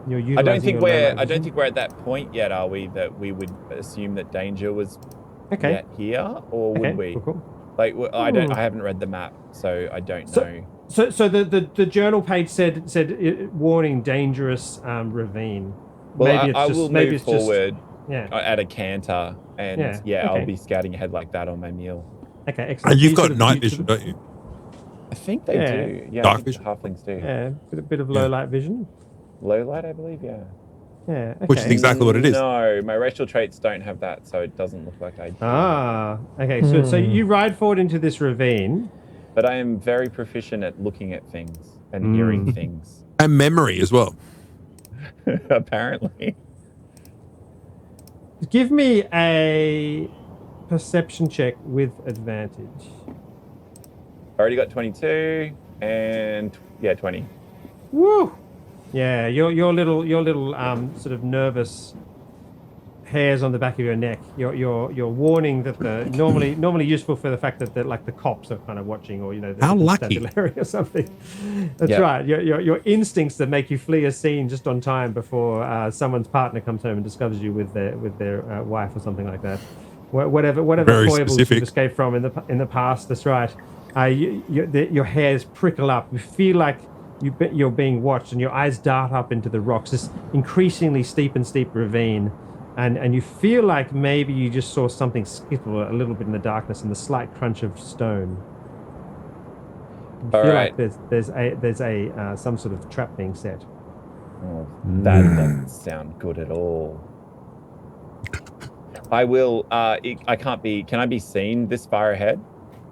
I don't think we're at that point yet, are we? That we would assume that danger was yet here, or would we? Cool. Like, I haven't read the map, so I don't know. So the journal page said warning, dangerous ravine. Well, I will move forward yeah. at a canter, and okay. I'll be scouting ahead like that on my mule. Okay, excellent. And you've got night vision, don't you? I think they do. Yeah, Dark I think vision? halflings do. Yeah, a bit of low light vision. Low light, I believe. Yeah. Yeah. Okay. Which is exactly what it is. No, my racial traits don't have that, so it doesn't look like I do. Ah, okay. So you ride forward into this ravine. But I am very proficient at looking at things and hearing things. And memory as well. Apparently. Give me a perception check with advantage. Already got 22 and 20. Woo! Yeah, your little sort of nervous hairs on the back of your neck. You're warning that the normally useful for the fact that like the cops are kind of watching, or the How lucky. constabulary or something. That's Yeah. right. Your instincts that make you flee a scene just on time before someone's partner comes home and discovers you with their wife or something like that. Whatever Very foibles specific. you've escaped from in the past. That's right. Your hairs prickle up. You feel like you're being watched, and your eyes dart up into the rocks. This increasingly steep ravine. And you feel like maybe you just saw something skittle a little bit in the darkness and the slight crunch of stone. You feel like there's some sort of trap being set. Oh, that doesn't sound good at all. I will. I can't be. Can I be seen this far ahead?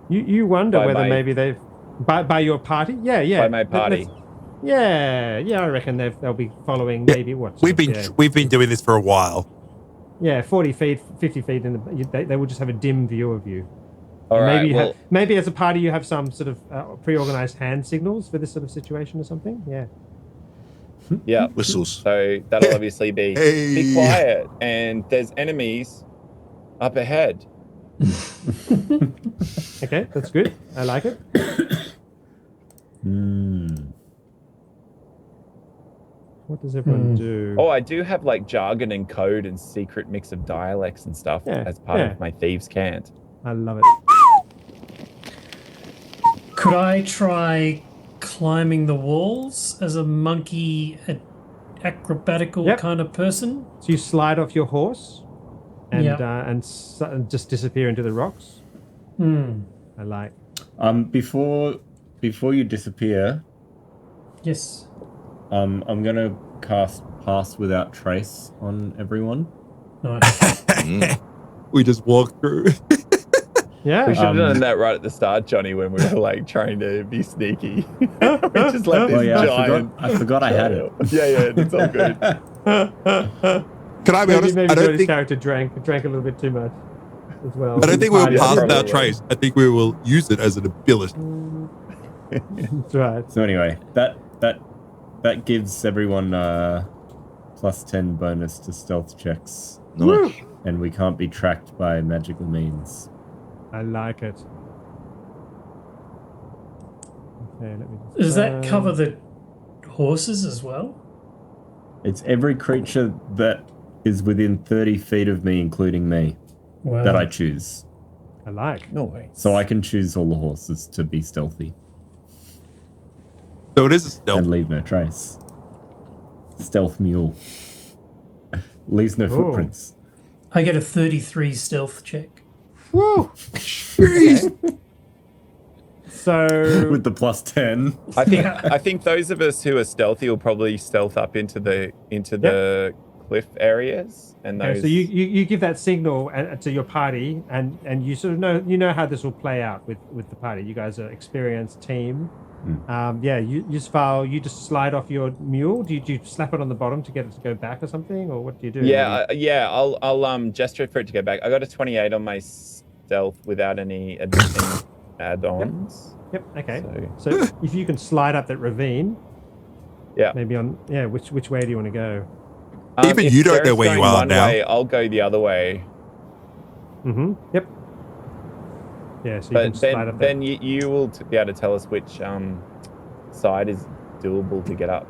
You wonder By whether my- maybe they've by your party. Yeah. By my party. Yeah. I reckon they'll be following maybe what. We've been doing this for a while. Yeah, 40 feet, 50 feet, and they will just have a dim view of you. All right. Maybe maybe as a party you have some sort of pre-organized hand signals for this sort of situation or something. Yeah. Yeah. whistles. So that'll obviously be Hey. quiet, and there's enemies up ahead. Okay, that's good. I like it. What does everyone do? Oh, I do have like jargon and code and secret mix of dialects and stuff as part of my thieves' cant. I love it. Could I try climbing the walls as a monkey acrobatical kind of person? So you slide off your horse and Yep. and just disappear into the rocks. I like. Before you disappear, Yes. I'm gonna cast Pass Without Trace on everyone. Nice. We just walk through. Yeah. We should have done that right at the start, Johnny, when we were like trying to be sneaky. We just left this Oh yeah, giant. I forgot I had it. Yeah, it's all good. Can I be honest? Maybe I don't Jody's think character drank a little bit too much as well. I don't think we'll Party- pass probably. without trace. I think we will use it as an ability. That's right. So anyway, that gives everyone +10 bonus to stealth checks, Nice. and we can't be tracked by magical means. I like it. Okay, let me just, Does that cover the horses as well? It's every creature that is within 30 feet of me, including me, Wow. that I choose. I like. No way. So I can choose all the horses to be stealthy So it is a stealth. and leave no trace. Stealth mule. Leaves no Ooh. footprints. I get a 33 stealth check. Woo! Jeez. So with the +10. I think those of us who are stealthy will probably stealth up into the cliff areas, and those. okay, so you give that signal to your party, and you sort of know how this will play out with the party. You guys are experienced team. You just slide off your mule. Do you slap it on the bottom to get it to go back or something, or what do you do? I'll gesture for it to go back. I got a 28 on my stealth without any add-ons. Yep. Okay. So if you can slide up that ravine, maybe which way do you want to go? Even you don't know where you are now. I'll go the other way. Mm-hmm. Yep. Yeah, so you can slide up there. Then you will be able to tell us which side is doable to get up,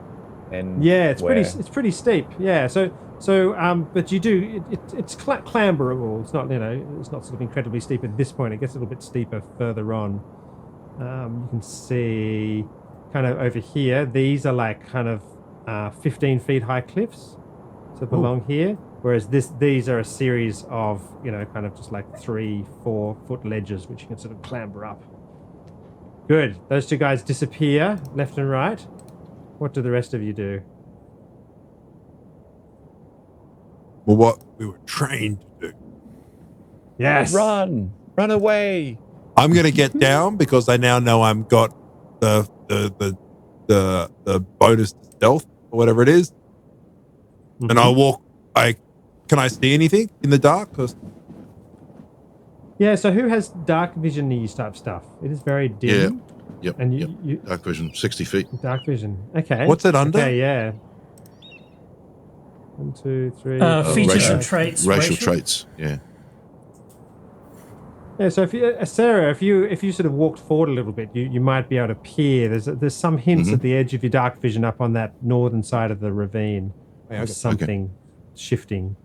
and it's pretty steep. Yeah, so but you do it's clamberable. It's not it's not sort of incredibly steep at this point. It gets a little bit steeper further on. You can see kind of over here. These are like kind of 15 feet high cliffs. So along here, whereas these are a series of kind of just like 3-4 foot ledges which you can sort of clamber up. Good. Those two guys disappear left and right. What do the rest of you do? Well, what we were trained to do. Yes. Run away. I'm gonna get down because I now know I'm got the bonus to stealth or whatever it is. And I'll walk. Can I see anything in the dark? Yeah. So who has dark vision type stuff? It is very dim. Yep. And you dark vision, 60 feet. Dark vision. Okay. What's it under? Okay. Yeah. 1, 2, 3. Features and traits. Racial traits. Yeah. Yeah. So if you, Sarah, if you sort of walked forward a little bit, you might be able to peer. There's some hints at the edge of your dark vision up on that northern side of the ravine. There's something shifting.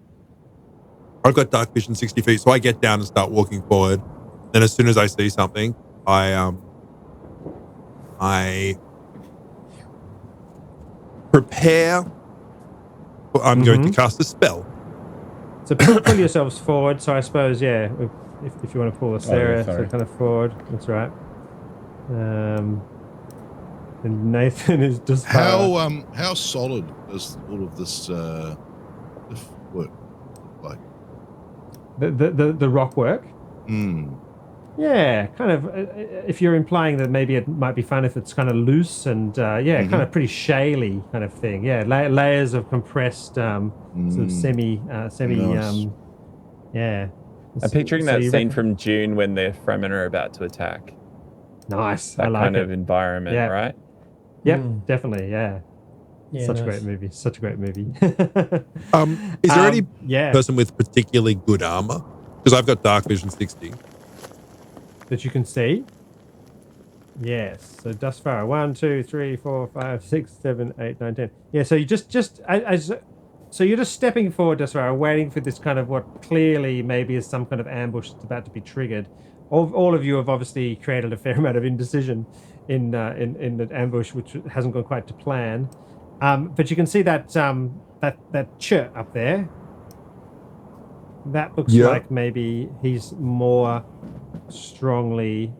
I've got dark vision 60 feet, so I get down and start walking forward. Then as soon as I see something, I prepare. I'm going to cast a spell. So pull yourselves forward. So I suppose, if you want to pull a Sarah, so kind of forward. That's right. And Nathan is just how solid does all of this work like? The rock work. Yeah, kind of. If you're implying that maybe it might be fun if it's kind of loose and kind of pretty shaly kind of thing. Yeah, layers of compressed sort of semi. Nice. Yeah. I'm picturing that scene from June when the Fremen are about to attack. Nice. That I like kind it. of environment, right? Yep, definitely. Yeah. Such a nice. great movie. Such a great movie. Is there any person with particularly good armor? Because I've got dark vision 60. That you can see? Yes. So Dustfarer. 1, 2, 3, 4, 5, 6, 7, 8, 9, 10. Yeah, so you so you're just stepping forward, Dustfarer, waiting for this kind of what clearly maybe is some kind of ambush that's about to be triggered. All of you have obviously created a fair amount of indecision in the ambush, which hasn't gone quite to plan. But you can see that that chur up there. That looks like maybe he's more strongly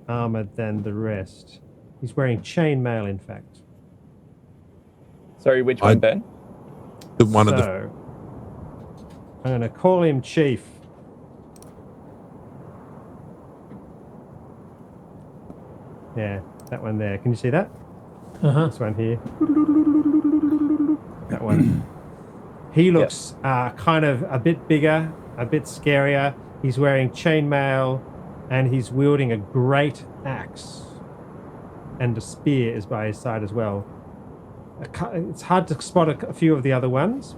armored than the rest. He's wearing chainmail, in fact. Sorry, which one, Ben? The one of the. I'm going to call him Chief. Yeah, that one there. Can you see that? This one here. That one. He looks kind of a bit bigger, a bit scarier. He's wearing chainmail, and he's wielding a great axe. And a spear is by his side as well. It's hard to spot a few of the other ones.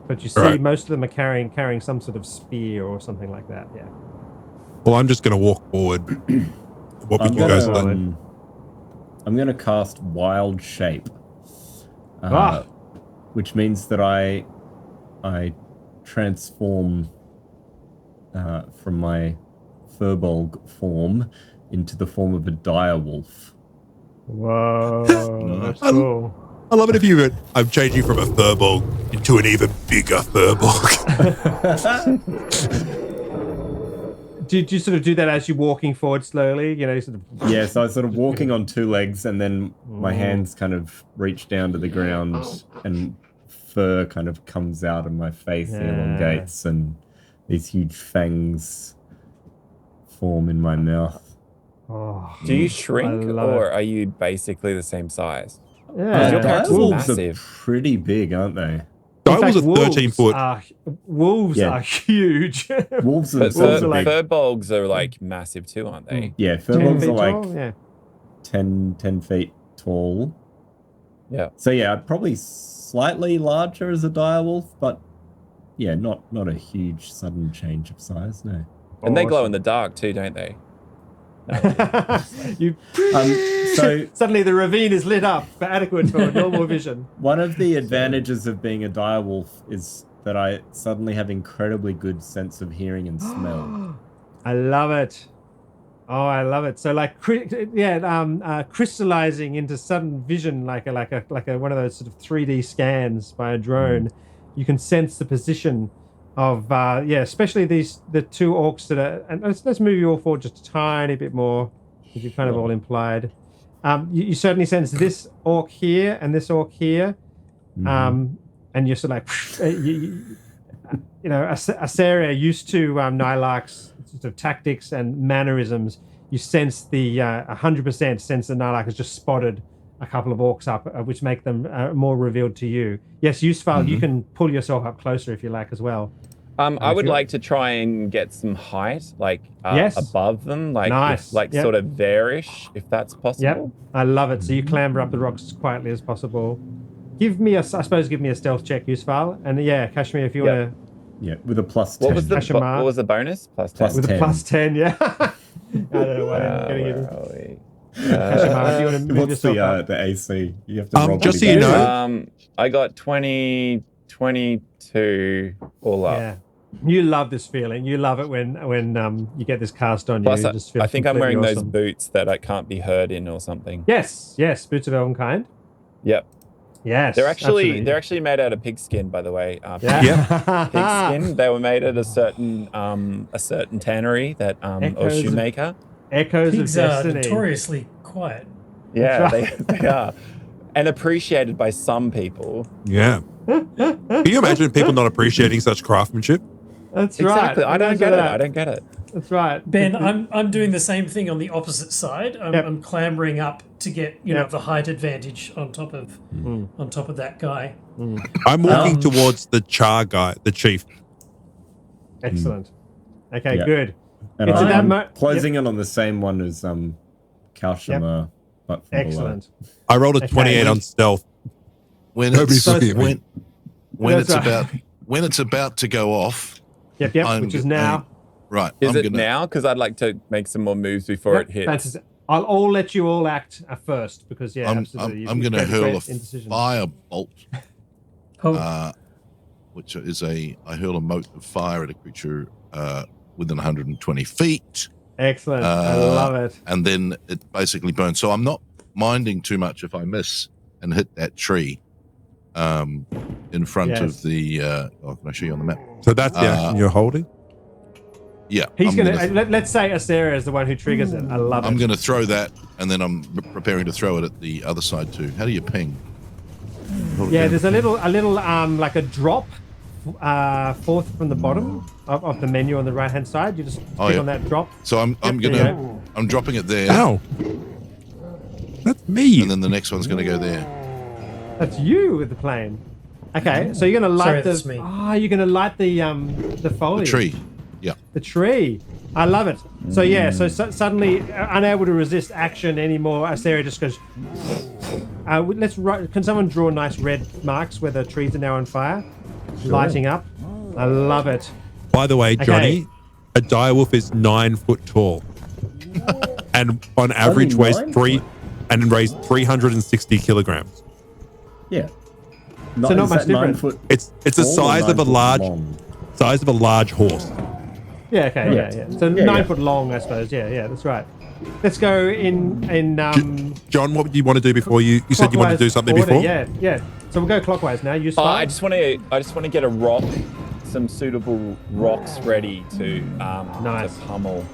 But you see most of them are carrying some sort of spear or something like that, yeah. Well, I'm just going to walk forward. What would you guys like? I'm going to cast Wild Shape. Which means that I transform from my Furbolg form into the form of a dire wolf. Whoa, that's cool. I love it if I'm changing from a Furbolg into an even bigger Furbolg. do you sort of do that as you're walking forward slowly? You know, sort of. Yeah, so I was sort of walking on two legs, and then my hands kind of reach down to the ground, and fur kind of comes out of my face, elongates, and these huge fangs form in my mouth. Oh, Do you shrink, or are you basically the same size? Your character's Direwolves massive. are pretty big, aren't they? Direwolves are 13 foot. Wolves are huge. Wolves are, But super big. furbolgs are like massive too, aren't they? Yeah, 10 furbolgs feet are like tall? 10 feet tall. Yeah. So yeah, probably slightly larger as a direwolf, but yeah, not a huge sudden change of size, no. And they glow in the dark too, don't they? You so suddenly the ravine is lit up for adequate for normal vision. one of the advantages of being a direwolf is that I suddenly have incredibly good sense of hearing and smell. I love it. Oh, I love it. So like, crystallizing into sudden vision, like a one of those sort of 3D scans by a drone. You can sense the position of especially the two orcs that are. And let's move you all forward just a tiny bit more, because you've kind of all implied. You certainly sense this orc here and this orc here, and you're sort of like, you know, Asaria used to Nylark's sort of tactics and mannerisms. You sense the 100% sense that Nylark has just spotted a couple of orcs up, which make them more revealed to you. Yes, Yusufal, you can pull yourself up closer if you like as well. I would like to try and get some height, like above them, like nice. Sort of there-ish, if that's possible. Yep, I love it. So you clamber up the rocks as quietly as possible. Give me a stealth check, Yusufal, and Kashmir, if you want to. Yeah, with a plus 10. What was the bonus? Plus 10. With a plus 10, yeah. I don't know why I'm getting it. Kashmir, if you want to move What's yourself up. the AC? You have to roll just so pretty you bad. know, I got 20, 22 all up. Yeah. You love this feeling. You love it when you get this cast on Plus, you. You just feel I think I'm wearing completely those awesome. boots that I can't be heard in or something. Yes, boots of elven kind. Yep. Yes, They're absolutely. actually made out of pigskin, by the way. Pigskin. They were made at a certain tannery that or shoemaker. Echoes Pigs of are destiny. notoriously quiet. Yeah, That's they are, and appreciated by some people. yeah. Can you imagine people not appreciating such craftsmanship? That's Exactly. right. I don't get it. I don't get it. That's right. Ben, I'm doing the same thing on the opposite side. I'm clambering up to get the height advantage on top of that guy. I'm walking towards the Char guy, the chief. Excellent. Okay, Yeah. good. And It's at I'm that closing in on the same one as Kalshama, but from Excellent. I rolled a 28 on stealth. When Nobody's it's looking at me. when it's about to go off. Yep, I'm which is go- now. Right. Is I'm it gonna- now? Because I'd like to make some more moves before it hits. Fantastic. I'll let you all act first because absolutely. I'm going to hurl a fire bolt, Oh, which is I hurl a mote of fire at a creature within 120 feet. Excellent. I love it. And then it basically burns. So I'm not minding too much if I miss and hit that tree in front of the. Can I show you on the map? So that's the action you're holding? Yeah. He's let's say Asera is the one who triggers it. I love it. I'm going to throw that, and then I'm preparing to throw it at the other side too. How do you ping? Yeah, there's a little like a drop forth from the bottom of the menu on the right hand side. You just click on that drop. So I'm there you go. I'm dropping it there. Ow. That's me. And then the next one's going to go there. That's you with the plane. Okay, so you're gonna light that's me. you're gonna light the foliage. The tree. Yeah. The tree. I love it. So so suddenly unable to resist action anymore, Asera just goes. Can someone draw nice red marks where the trees are now on fire, lighting up? I love it. By the way, Johnny, a direwolf is 9 foot tall, and on average weighs 360 kilograms. Yeah. So not much different. It's the size of a large horse. Yeah. Okay. Yeah. So 9 foot long, I suppose. Yeah. That's right. Let's go in. John, what would you want to do before you said you wanted to do something order. before? Yeah. So we'll go clockwise now. You I just want to get a rock some suitable rocks ready to Nice. to pummel.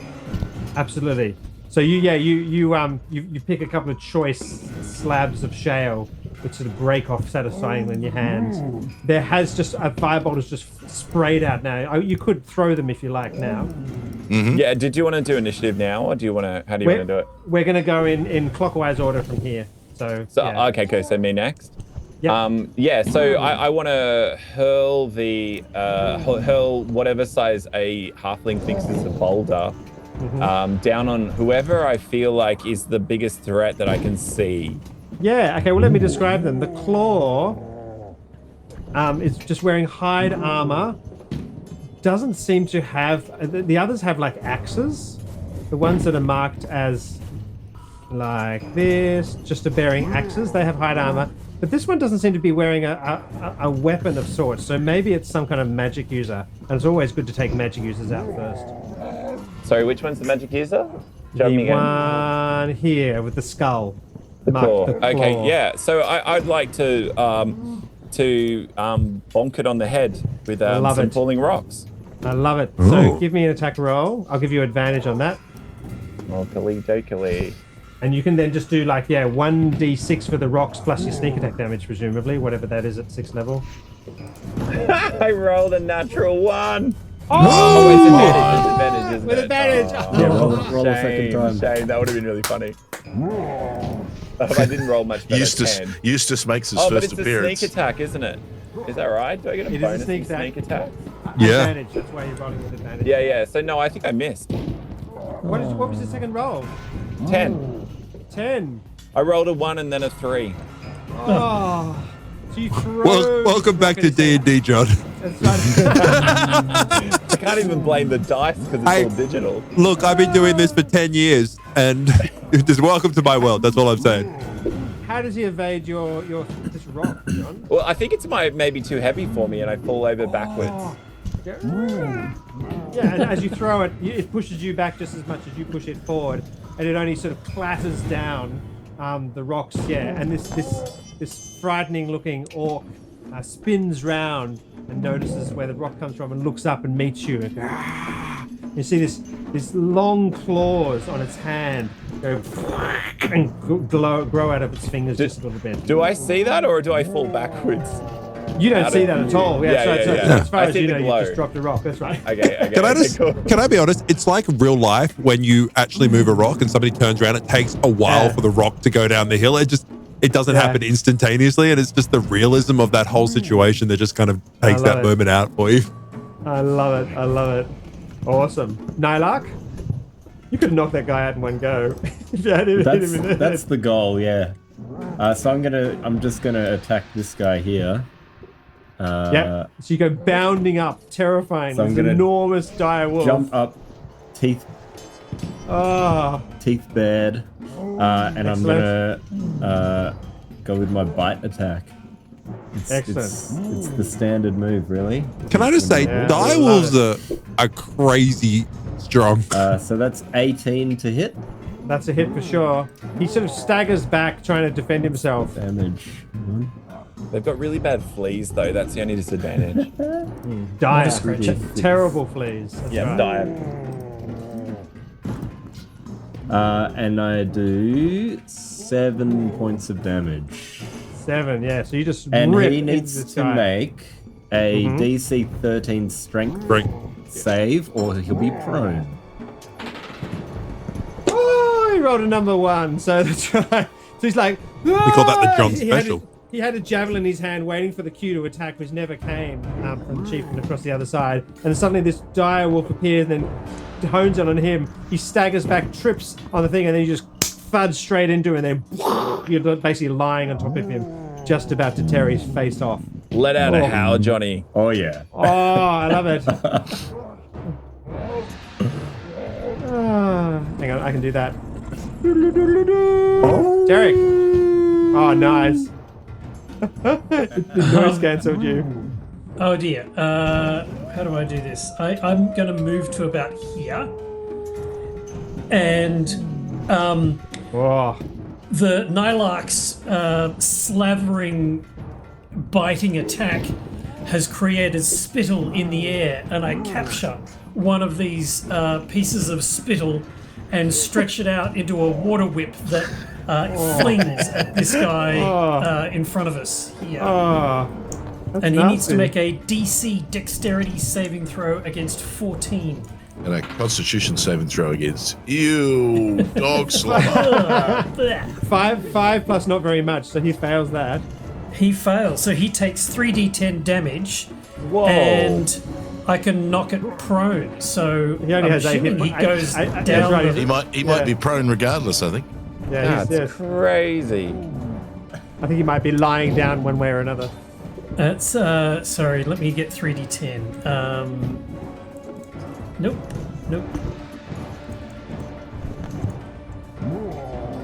Absolutely. So you pick a couple of choice slabs of shale, which sort of break off satisfyingly in your hands. There has just a firebolt has just sprayed out now. You could throw them if you like now. Yeah. Did you want to do initiative now, or do you want to? How do you want to do it? We're going to go in clockwise order from here. So yeah. Okay, cool. So me next. Yep. Yeah. So I want to hurl the hurl whatever size a halfling thinks is a boulder. Down on whoever I feel like is the biggest threat that I can see. Yeah, okay, well, let me describe them. The claw is just wearing hide armor. Doesn't seem to have... The others have, like, axes. The ones that are marked as, like this, just bearing axes, they have hide armor. But this one doesn't seem to be wearing a weapon of sorts, so maybe it's some kind of magic user. And it's always good to take magic users out first. Sorry, which one's the magic user? The one here with the skull. The claw. The claw. Okay, yeah. So I'd like to bonk it on the head with some falling rocks. I love it. Ooh. So give me an attack roll. I'll give you advantage on that. Okey-dokey. And you can then just do 1d6 for the rocks plus your sneak attack damage, presumably, whatever that is at 6th level. I rolled a natural 1. Oh, it's advantage, isn't with it? advantage. Oh, Yeah, roll a second time. Shame, that would have been really funny. I didn't roll much better. Eustace makes his but first it's appearance. a sneak attack, isn't it? Is that right? Do I get a It is a bonus sneak in sneak attack? Yeah. Advantage. That's why you're rolling with advantage. Yeah. So no, I think I missed. What was the second roll? 10. 10. I rolled a 1 and then a 3. Oh. So you throw... Welcome back to D&D, John. That's right. I can't even blame the dice because it's all digital. Look, I've been doing this for 10 years, and just welcome to my world. That's all I'm saying. How does he evade this rock, John? Well, I think it's maybe too heavy for me and I fall over backwards. Yeah, and as you throw it, it pushes you back just as much as you push it forward, and it only sort of clatters down the rocks. Yeah, and this frightening-looking orc spins round and notices where the rock comes from and looks up and meets you. You see this long claws on its hand go and grow out of its fingers just a little bit. Do I see that or do I fall backwards? You don't see that at all. Yeah, as far I as see you the know, glow. you just dropped a rock. That's right. Okay. Can I be honest? It's like real life when you actually move a rock and somebody turns around. It takes a while for the rock to go down the hill. It doesn't happen instantaneously, and it's just the realism of that whole situation that just kind of takes that moment out for you. I love it. Awesome. Nylark? You could knock that guy out in one go. If you had hit him in the That's head. the goal, yeah. So I'm just gonna attack this guy here. So you go bounding up, terrifying. So I'm this gonna enormous dire wolf. Jump up, teeth bared, and I'm gonna go with my bite attack. Excellent. It's the standard move, really. Can I just say, direwolves are crazy strong. So that's 18 to hit. That's a hit for sure. He sort of staggers back, trying to defend himself. Damage. They've got really bad fleas, though. That's the only disadvantage. Dire. Terrible fleas. That's right. Dire. And I do 7 points of damage. 7, yeah. So you just And rip he into needs this to guy. make a DC 13 strength save, or he'll be prone. Oh, he rolled a number 1, so that's right. So he's like, We call that the John He special. he had a javelin in his hand, waiting for the cue to attack, which never came from the chieftain across the other side. And then suddenly this dire wolf appears and then hones in on him. He staggers back, trips on the thing, and then he just thuds straight into it, and then you're basically lying on top of him, just about to tear his face off. Let out a howl, Johnny. Oh, yeah. Oh, I love it. Hang on, I can do that. Derek. Oh, nice. The noise cancelled you. Oh dear. How do I do this? I'm going to move to about here. And Oh. the Nylark's slavering, biting attack has created spittle in the air, and I capture one of these pieces of spittle and stretch it out into a water whip that flings at this guy in front of us here. And he needs to make a DC Dexterity saving throw against 14. And a Constitution saving throw against you, dog slobber. 5 plus not very much, so he fails that. He fails, so he takes 3d10 damage. Whoa. And I can knock it prone. So He only has 8 hit he points. goes That's down. right. He might be prone regardless, I think. Yeah, That's crazy. I think he might be lying down one way or another. That's sorry. Let me get 3d10. Nope.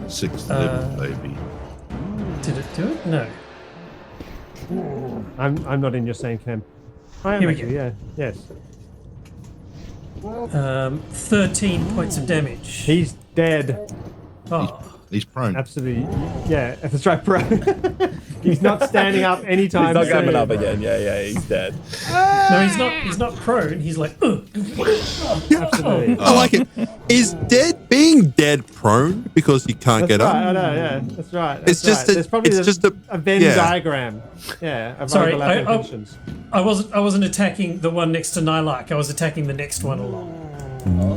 6th level, baby. Did it do it? No. I'm not in your same camp. I am Here we actually, go. yeah. Yes. 13 points of damage. He's dead. Oh. He's prone. Absolutely. Yeah, that's right, bro. He's not standing up anytime He's not soon. coming up again. Yeah, he's dead. No, he's not prone. He's like, ugh. Absolutely. I like it. Is being dead prone because you can't That's get right, up? I know, yeah. That's right. It's that's just right. a- There's probably it's just a- Venn yeah. diagram. Yeah, of Sorry, overlapping I- positions. I wasn't attacking the one next to Nylak. I was attacking the next one along.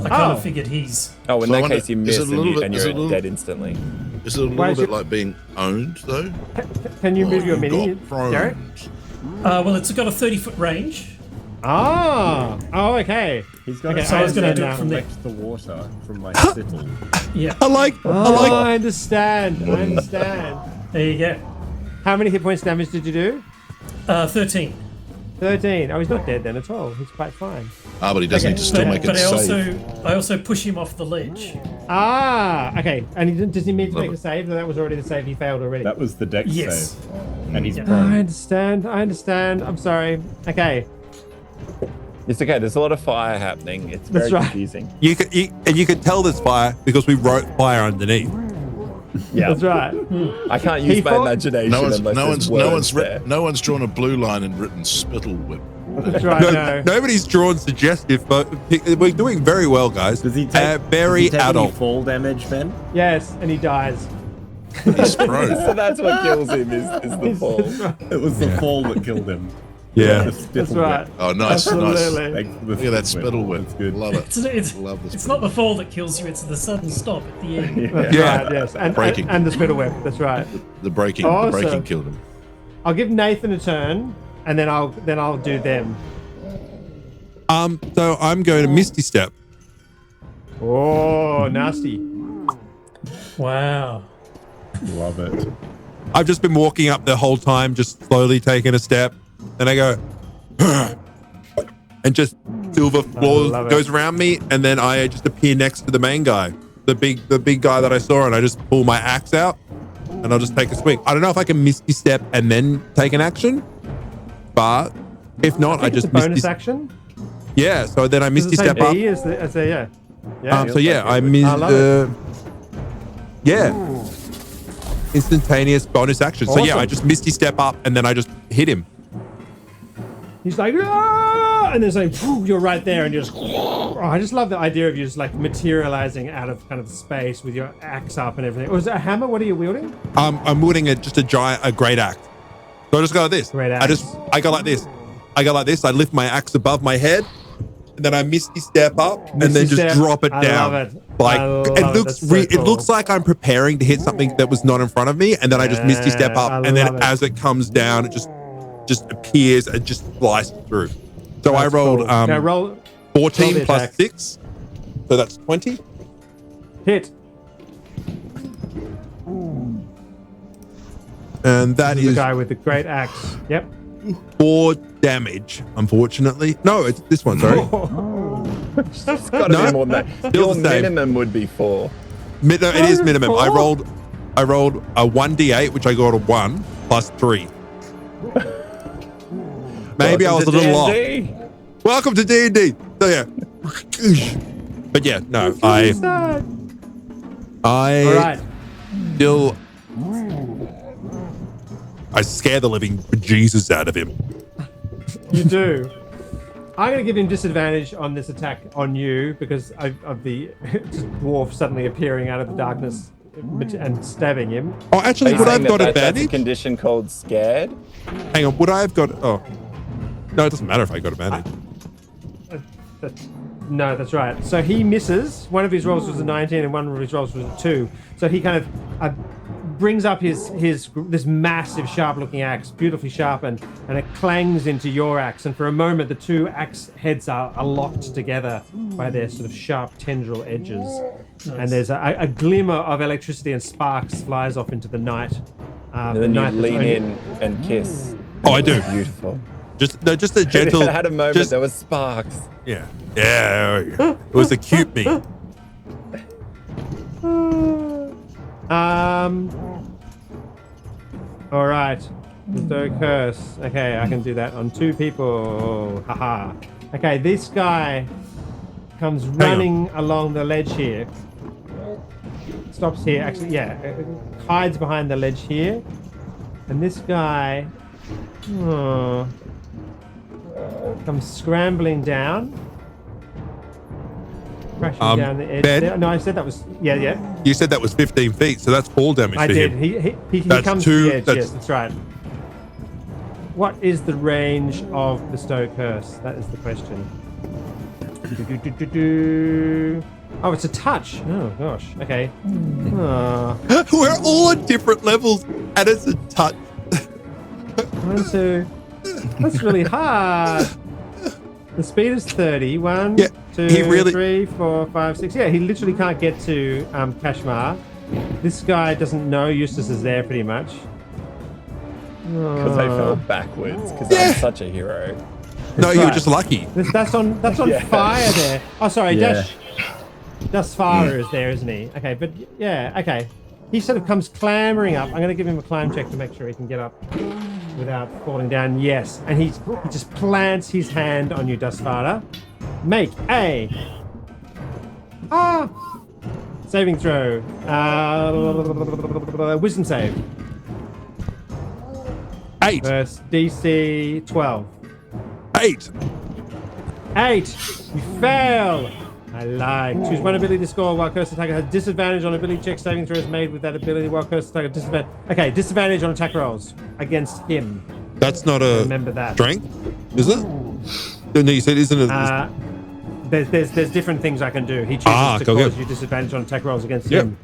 I kind of figured he's. Oh, in So I that wonder, case, you is miss it a and, little you, bit- and is it a you're little- dead instantly. Is it a little Why is bit it- like being owned, though? Can you move your You mini, got prone. Derek? Well, it's got a 30-foot range. Ah! Oh, okay. He's got Okay, to so I was gonna understand do it now. from there. collect the water from my spittle. Yeah. I like. I understand. I understand. There you go. How many hit points damage did you do? 13. 13. Oh, he's not dead then at all. He's quite fine. Ah, but he does need to still make But it I save. also push him off the ledge. Ah, okay. And does he need to Love make it. a save? That was already the save he failed already. That was the dex Yes. save. And he's Yeah. I prone. understand. I understand. I'm sorry. Okay. It's okay. There's a lot of fire happening. It's That's very right. confusing. You could tell there's fire because we wrote fire underneath. Yeah, That's right. I can't use my thought- imagination unless there's words no one's drawn a blue line and written spittle whip. That's right. No. Nobody's drawn suggestive, but we're doing very well, guys. Does he take, very does he take adult? any fall damage, Ben? Yes, and he dies. He's prone. So that's what kills him is the fall. It was the fall that killed him. Yeah. The spittle That's right. whip. Oh, nice, Absolutely. nice. Thanks for the Look at that spittle whip. That's good. Love it. It's Love the it's spittle. not the fall that kills you, it's the sudden stop at the end. That's Yeah. right. Yes, and Breaking. and the spittle whip. That's right. The breaking Awesome. killed him. I'll give Nathan a turn, and then I'll do them. So I'm going to Misty Step. Oh, nasty. Wow. Love it. I've just been walking up the whole time, just slowly taking a step. And I go, and just silver floor love it. goes around me, and then I just appear next to the main guy, the big guy that I saw, and I just pull my axe out, and I'll just take a swing. I don't know if I can Misty Step and then take an action, but if not, I It's just a bonus Misty. action. Yeah, so then I Does Misty it say Step up. B as the yeah. Yeah. So yeah, I I missed. love Yeah, instantaneous bonus action. So yeah, Awesome. I just Misty Step up, and then I just hit him. He's like, "Ah!" And there's like, "Phew," you're right there, and you're just. Oh, I just love the idea of you just like materializing out of kind of space with your axe up and everything. Was it a hammer? What are you wielding? I'm wielding a great axe. So I just go like this. Great I go like this. I go like this. I lift my axe above my head, and then I Misty Step up, and then Misty just step. drop it I down. love it. Like I love it it. looks, That's so it cool. looks like I'm preparing to hit something that was not in front of me, and then I just Misty Step up, I and then love it. as it comes down, it just appears and just slices through. So I That's rolled cool. Now roll 14 roll the plus attack. 6, so that's 20. hit. And that This is the is guy with the great axe. Yep. 4 damage, unfortunately. No, it's this one, sorry. It's got to No. be more than that. Still Your the same. minimum would be 4. No, it is minimum. I Four? rolled a 1d8, which I got a 1 plus 3. Maybe I was a Welcome little to off. D&D. Welcome to D&D. So yeah. But yeah, no, I All right. still I scare the living bejesus out of him. You do. I'm going to give him disadvantage on this attack on you because of the dwarf suddenly appearing out of the darkness and stabbing him. Oh, actually, Are you would I saying have got that's a advantage? condition called scared? Hang on, would I have got? Oh, no, it doesn't matter if I got advantage. No, that's right. So he misses. One of his rolls was a 19 and one of his rolls was a 2. So he kind of brings up his this massive sharp-looking axe, beautifully sharpened, and it clangs into your axe. And for a moment, the two axe heads are locked together by their sort of sharp tendril edges. Nice. And there's a glimmer of electricity and sparks flies off into the night. And then you lean in and kiss. Oh, I do. Beautiful. Just a gentle. I had a moment. There was sparks. Yeah. Yeah. There we go. It was a cute me. All right. Bestow curse. Okay, I can do that on 2 people. Haha. Okay, this guy comes running along the ledge here. Stops here. Actually, yeah, hides behind the ledge here. And this guy comes scrambling down. Crashing down the edge Ben? there. No, I said that was... Yeah. You said that was 15 feet, so that's fall damage I for did. him. He That's comes two- to the edge. that's- Yes, that's right. What is the range of Bestow Curse? That is the question. Oh, it's a touch. Oh, gosh. Okay. Oh. We're all at different levels, and it's a touch. 1, 2. That's really hard. The speed is 30. 1, Yeah, 2, he really- 3, 4, 5, 6. Yeah, he literally can't get to Kashmar. This guy doesn't know Eustace is there pretty much. Because I fell backwards. Because Yeah. I'm such a hero. No, you were right. just lucky. That's on Yeah. fire there. Oh, sorry, Yeah. Dustfarer is there, isn't he? Okay, but yeah, okay. He sort of comes clambering up. I'm going to give him a climb check to make sure he can get up without falling down. Yes, and he just plants his hand on you, Dustfarer. Make a saving throw. Wisdom save. 8. Verse DC 12. 8. 8. You fail. I lied. Choose one ability to score while cursed attacker has disadvantage on ability check saving throws made with that ability while cursed attacker disadvantage. Okay, disadvantage on attack rolls against him. That's not a Remember that. strength, is it? No, you said isn't it? There's different things I can do. He chooses to go cause good. you disadvantage on attack rolls against Yep. him.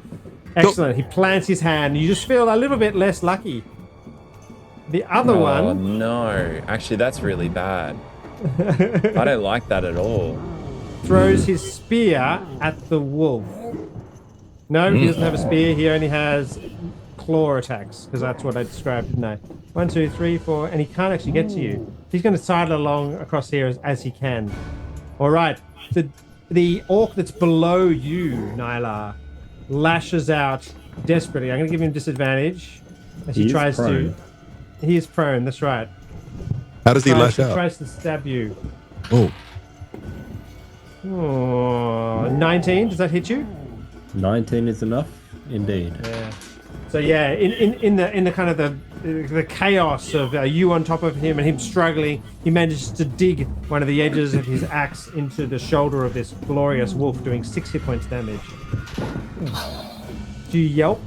Excellent. He plants his hand. You just feel a little bit less lucky. The other Oh, one. no. Actually, that's really bad. I don't like that at all. Throws his spear at the wolf. No, he doesn't have a spear. He only has claw attacks, because that's what I described, didn't I? 1, 2, 3, 4, and he can't actually get to you. He's going to sidle along across here as he can. All right. The orc that's below you, Nyla, lashes out desperately. I'm going to give him disadvantage as he He is tries prone. to... He is prone, that's right. How does he lash He out? tries to stab you. Oh, Oh, 19, does that hit you? 19 is enough, indeed. Yeah. So yeah, in the kind of the chaos of you on top of him and him struggling, he manages to dig one of the edges of his axe into the shoulder of this glorious wolf, doing 6 hit points damage. Do you yelp?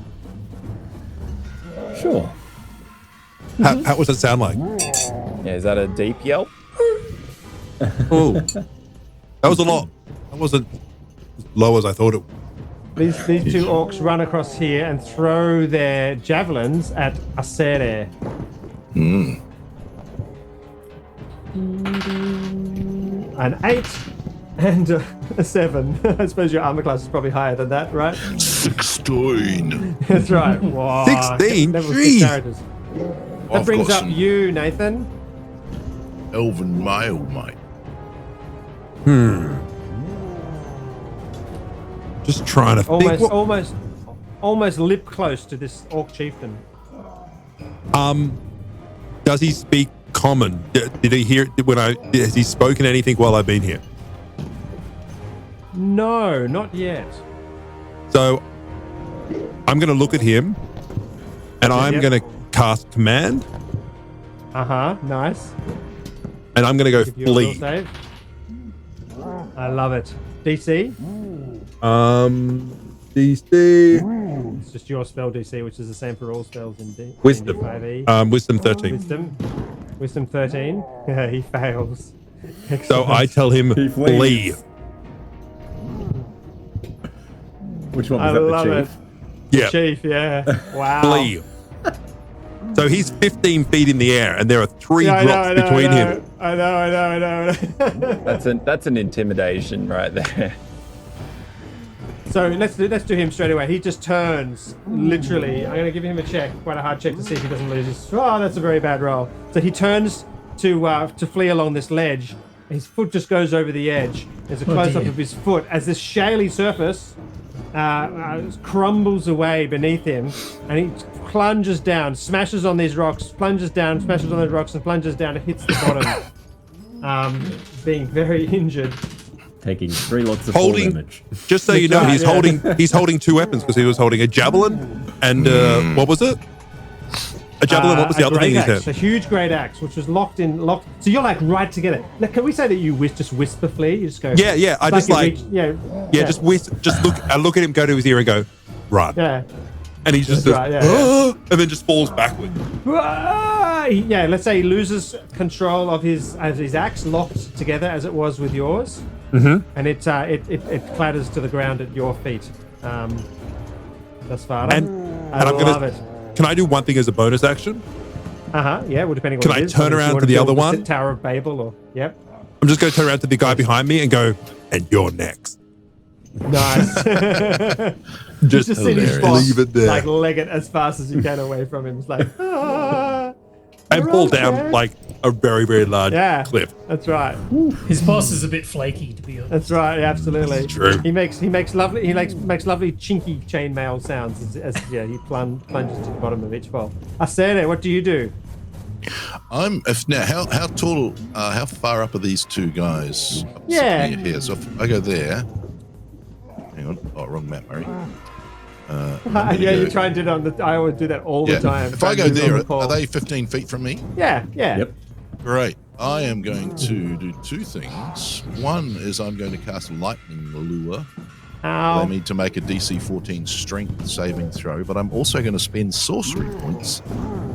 Sure. how was it sound like? Yeah, is that a deep yelp? Oh, that was a lot. That wasn't as low as I thought it. These two orcs run across here and throw their javelins at Acere. An 8 and a 7. I suppose your armor class is probably higher than that, right? 16. That's right. Wow. 16? Level 6 Jeez. characters. That I've brings got up some you, Nathan. Elven mail, mate. Just trying to think. Almost lip close to this orc chieftain. Does he speak common? Did he hear has he spoken anything while I've been here? No, not yet. So I'm going to look at him and I'm Yep. going to cast command. Nice. And I'm going to go Give you a will flee. save. I love it. DC. DC. It's just your spell DC, which is the same for all spells in D. Wisdom. 5e. Wisdom 13. Wisdom 13. Yeah, he fails. So Excellent. I tell him He flee. flees. Which one I was that? love The it. chief? Yeah, Chief, yeah. Wow. flee. So he's 15 feet in the air, and there are 3 Yeah, I drops know, between him. I know. That's an intimidation right there. So let's do him straight away. He just turns, literally. I'm going to give him a check, quite a hard check to see if he doesn't lose his. Oh, that's a very bad roll. So he turns to flee along this ledge. His foot just goes over the edge. There's a close-up dear. of his foot as this shaly surface crumbles away beneath him, and he plunges down, smashes on these rocks, plunges down, smashes on those rocks, and plunges down and hits the bottom, being very injured. Taking 3 lots of fall Holding, damage. just so you know, right, he's holding 2 weapons because he was holding a javelin and what was it? A javelin. What was the A other thing great he axe, said? a huge great axe, which was locked. So you're like right together. Now, can we say that you just whisper flee? You just go. Yeah. I just you like, reach- just look. I look at him, go to his ear, and go, run. Yeah. And he just That's says, right, yeah, "Ah," and then just falls backward. Yeah, let's say he loses control of his axe locked together as it was with yours, and it clatters to the ground at your feet. Thus far, And I I'm love gonna. it. Can I do one thing as a bonus action? Yeah, well, depending on Can what I it is. turn If you around want to the build other one? Tower of Babel, or yep. I'm just going to turn around to the guy behind me and go, and you're next. Nice. Just Just see his hilarious. boss, leave it there. like leg it as fast as you can away from him. It's like, And you're fall okay. down like a very, very large Yeah. cliff. That's right. His boss is a bit flaky, to be honest. That's right. Yeah, absolutely. That's true. He makes lovely chinky chainmail sounds as he plunges to the bottom of each fall. Asere, what do you do? How tall, how far up are these 2 guys? Up Yeah. here. So if I go there. Hang on. Oh, wrong map, Murray. Yeah, you try and do it on the. I always do that all the time. If Try I and go do it on there, the call. are they 15 feet from me? Yeah. Yep. Great. I am going to do 2 things. One is I'm going to cast Lightning Lure. Ow. They need to make a DC 14 strength saving throw, but I'm also going to spend sorcery points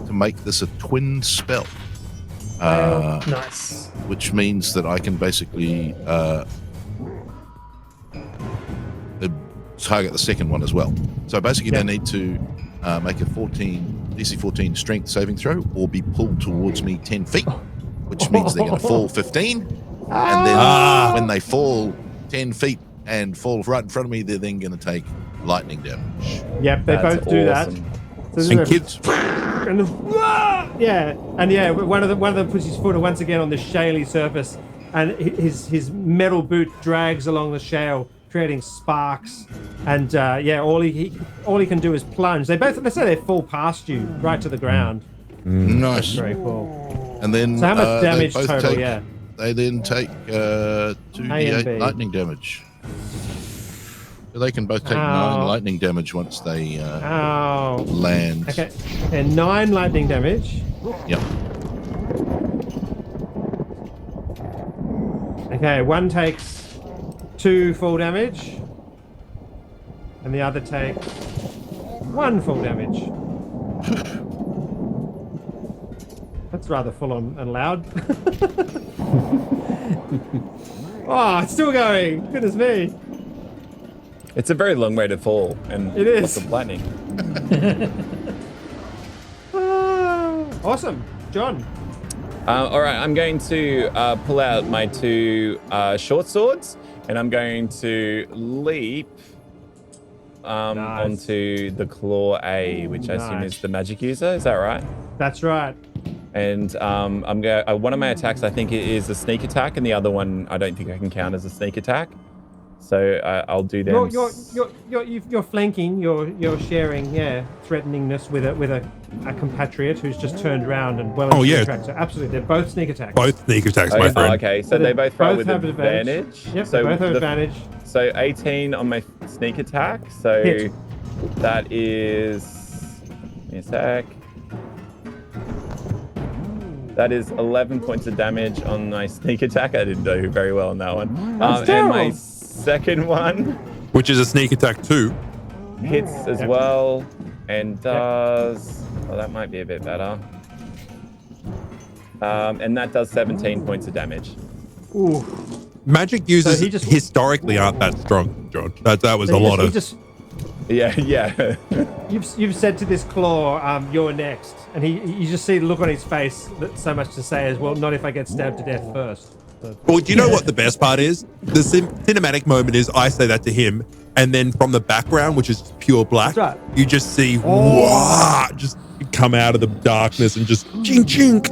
to make this a twin spell. Nice. Which means that I can basically target the second one as well. So basically, they need to make a DC 14 strength saving throw or be pulled towards me 10 feet, which means they're going to fall 15. And then when they fall 10 feet and fall right in front of me, they're then going to take lightning damage. Yep, they That's both do that. awesome. So And kids, one of them puts his foot once again on the shaly surface, and his metal boot drags along the shale, creating sparks. And all he can do is plunge. Let's say they fall past you right to the ground. Nice. Very cool. And then So how much they damage both total? take- Yeah. They then take A and 2d8 B. lightning damage. So they can both take Ow. 9 lightning damage once they Ow. land. Okay. And 9 lightning damage. Yep. Okay, one takes 2 full damage, and the other takes 1 full damage. That's rather full on and loud. Oh, it's still going. Goodness me. It's a very long way to fall, and It is. lots of lightning. Awesome. John. All right, I'm going to pull out my 2 short swords, and I'm going to leap Nice. onto the claw A, which I assume Nice. is the magic user. Is that right? That's right. And I'm going. One of my attacks, I think, it is a sneak attack, and the other one, I don't think I can count as a sneak attack. So I'll do them. You're flanking. You're sharing. Threateningness with a compatriot who's just turned around and well. Oh, into the yeah. track. So absolutely, they're both sneak attacks. both sneak attacks, Oh, my yeah. friend. Oh, okay, so they both roll with have advantage. Yep, so they both have the- advantage. So 18 on my sneak attack. So Hit. that is. Give me a sec. That is 11 points of damage on my sneak attack. I didn't do very well on that one. That's And my terrible. second one Which is a sneak attack too. hits as well and does... Well, that might be a bit better. And that does 17 points of damage. Ooh. Magic users he just- historically aren't that strong, John. That was a He lot just- he of. just Yeah. You've said to this claw, you're next, and you just see the look on his face that so much to say as well. Not if I get stabbed to death first. But, Well, do you know what the best part is? The cinematic moment is I say that to him, and then from the background, which is pure black, That's right. you just see wah, just come out of the darkness and just chink chink.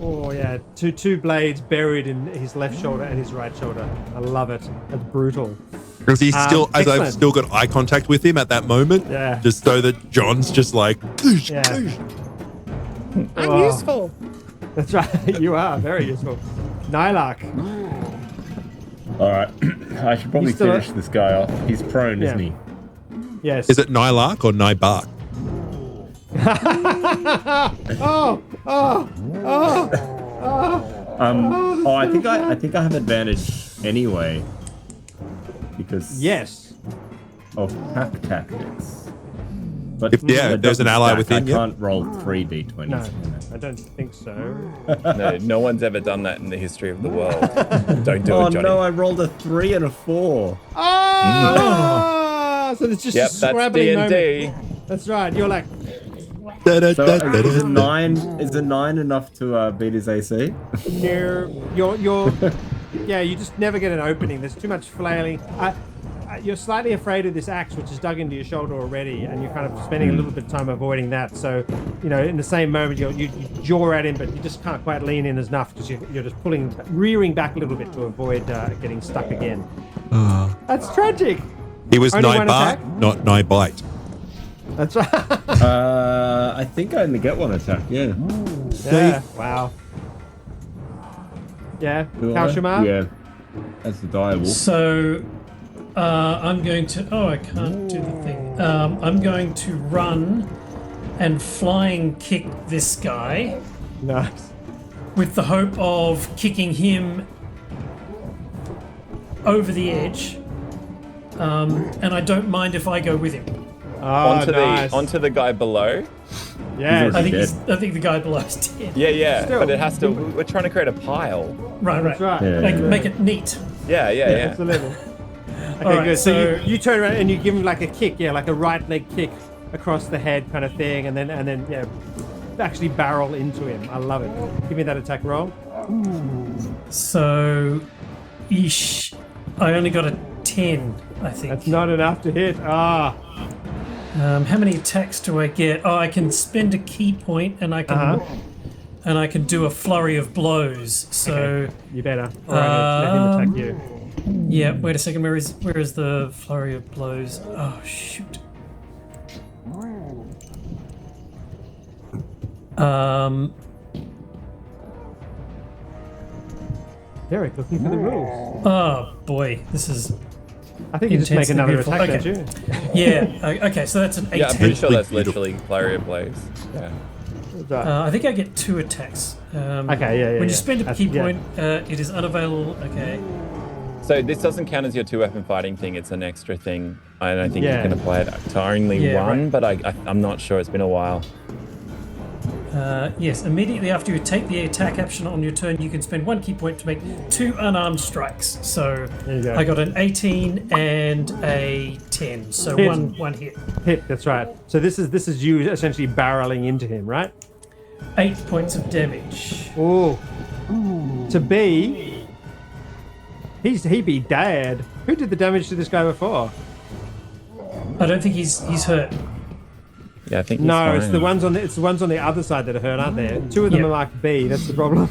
oh yeah, two blades buried in his left shoulder and his right shoulder. I love it. That's brutal. Because he's still, as I've excellent. still got eye contact with him at that moment, Yeah. just so that John's just like, "Koosh, Yeah. koosh." I'm Oh. useful. That's right. You are very useful. Nylark. All right, I should probably He's still finish this guy off. He's prone, Yeah. isn't he? Yes. Is it Nylark or Nybark? Oh. I think I have advantage anyway because Yes. of pack tactics. But If- yeah, it if there's an doesn't ally stack. within I you. can't roll 3d20s. No, I don't think so. No one's ever done that in the history of the world. Don't do Oh it, Johnny. no! I rolled a 3 and a 4. Oh! So it's just Yep, a that's scrabbling moment. D&D. That's right. You're like, So is a 9? Is a 9 enough to beat his AC? you're, yeah. You just never get an opening. There's too much flailing. You're slightly afraid of this axe, which is dug into your shoulder already, and you're kind of spending a little bit of time avoiding that. So, in the same moment, you jaw at him, but you just can't quite lean in enough because you're just rearing back a little bit to avoid getting stuck again. That's tragic. He was Only one Nybark, attack? not Nybite. That's right. I think I only get one attack. Yeah. Yeah. Wow. Yeah. Do I? Kalshumar? Yeah. That's the direwolf. So I'm going to. Oh, I can't do the thing. I'm going to run and flying kick this guy Nice. with the hope of kicking him over the edge. And I don't mind if I go with him. Oh, nice. Onto the guy below. Yeah. I think Dead. I think the guy below is dead. Yeah, Still. but it has to. We're trying to create a pile. Right. That's right. Yeah. Make it neat. Yeah. Absolutely. Okay, All right, good. So so- you turn around and you give him like a kick, like a right leg kick across the head kind of thing, and then actually barrel into him. I love it. Give me that attack roll. So, I only got a 10, I think. That's not enough to hit. How many attacks do I get? Oh, I can spend a key point, and I can do a flurry of blows. So, You better. All right, let him attack you. yeah. Wait a second. Where is the flurry of blows? Oh shoot. Derek, looking for the rules. Oh boy, this is. I think you just make Intensely another beautiful. attack, Okay. don't you? Yeah. Okay. So that's an 18. Yeah, I'm pretty sure that's Beautiful. literally Flurry of Blows. Yeah. That's right. I think I get 2 attacks. Okay, yeah. When you yeah. spend a That's- key yeah. point, it is unavailable. Okay. So this doesn't count as your 2-weapon fighting thing. It's an extra thing. I don't think Yeah. you can apply it to only Yeah, one, right. but I'm not sure. It's been a while. Yes, immediately after you take the attack action on your turn, you can spend 1 key point to make 2 unarmed strikes. So There you go. I got an 18 and a 10, so Hit. one hit. Hit. That's right. So this is you essentially barreling into him, right? 8 points of damage. Oh. To be. He be dead. Who did the damage to this guy before? I don't think he's hurt. Yeah, I think he's No, it's fine. the ones on the other side that are hurt, aren't there? 2 of them Yep. are like B. That's the problem.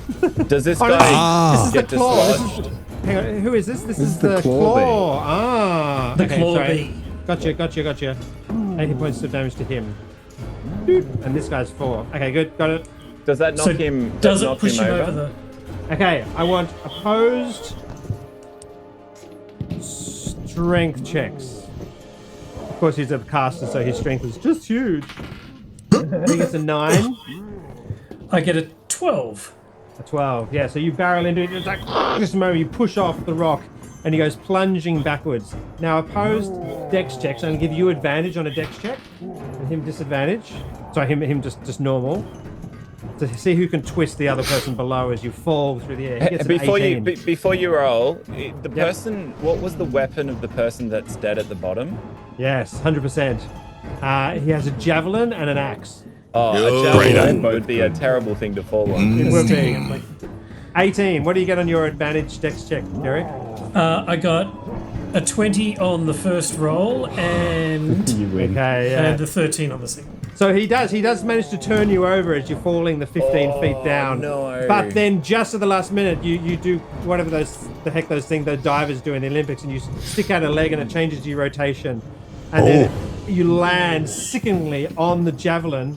Does this Oh, no, guy this is the get claw. dislodged? Hang on, who is this? This is the the claw claw. Ah, The okay, claw sorry. bee. Gotcha. 80 points of damage to him. Doot. And this guy's 4. Okay, good, got it. Does that knock So him? does it knock push him over over? the? Okay, I want opposed strength checks. Of course, he's a caster, so his strength is just huge. I think it's a 9. I get a 12. A 12. Yeah, so you barrel into it. It's like this moment you push off the rock, and he goes plunging backwards. Now, opposed dex checks. I'm going to give you advantage on a dex check, and him disadvantage. Sorry, him just normal. To see who can twist the other person below as you fall through the air. He gets an 18. Before you roll, the person. What was the weapon of the person that's dead at the bottom? Yes, 100%. He has a javelin and an axe. Oh, a javelin would be a terrible thing to fall on. It would be. 18. What do you get on your advantage dex check, Derek? I got a 20 on the first roll and Okay. the 13 on the second. So he does manage to turn you over as you're falling the 15 feet down. No. But then just at the last minute, you do whatever those things the divers do in the Olympics, and you stick out a leg and it changes your rotation. And then you land sickeningly on the javelin,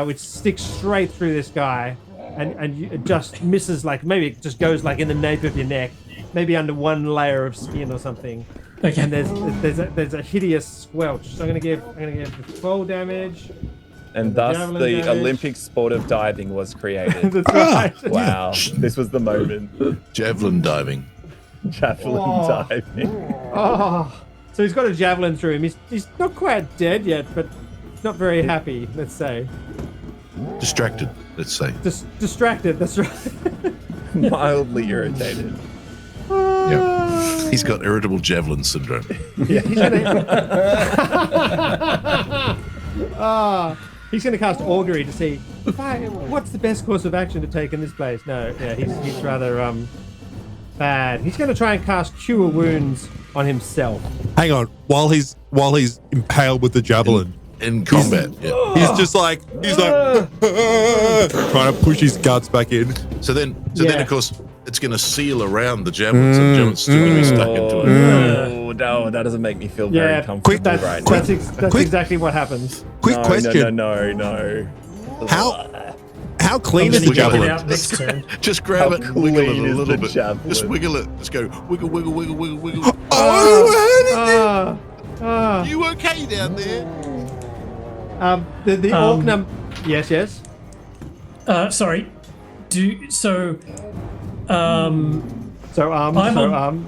which sticks straight through this guy. And it just misses, like, maybe it just goes like in the nape of your neck, maybe under one layer of skin or something. Okay. And there's a hideous squelch. So I'm gonna give 12 damage. And thus javelin the damage. Olympic sport of diving was created. That's right. Wow, this was the moment. Javelin diving. Javelin diving. Oh, so he's got a javelin through him. He's not quite dead yet, but not very happy. Let's say Distracted, let's say. distracted. That's right. Mildly irritated. Yeah. He's got irritable javelin syndrome. He's gonna cast augury to see what's the best course of action to take in this place. No, yeah, he's rather bad. He's gonna try and cast Cure Wounds on himself. Hang on, while he's impaled with the javelin, In combat, yeah. he's trying to push his guts back in. So then, Yeah. of course, it's going to seal around the javelin, so the javelin's still going to be stuck into it. Oh, no, that doesn't make me feel very Yeah, comfortable that's right now. that's Quick. exactly what happens. Quick question: No. How clean is the Wiggle it javelin? Out next turn. Just grab How it and wiggle it clean a is little the bit. javelin? Just wiggle it. Just go wiggle, wiggle, wiggle, wiggle, wiggle. Ah, ah. You okay down there? The orc number. Yes. Sorry. So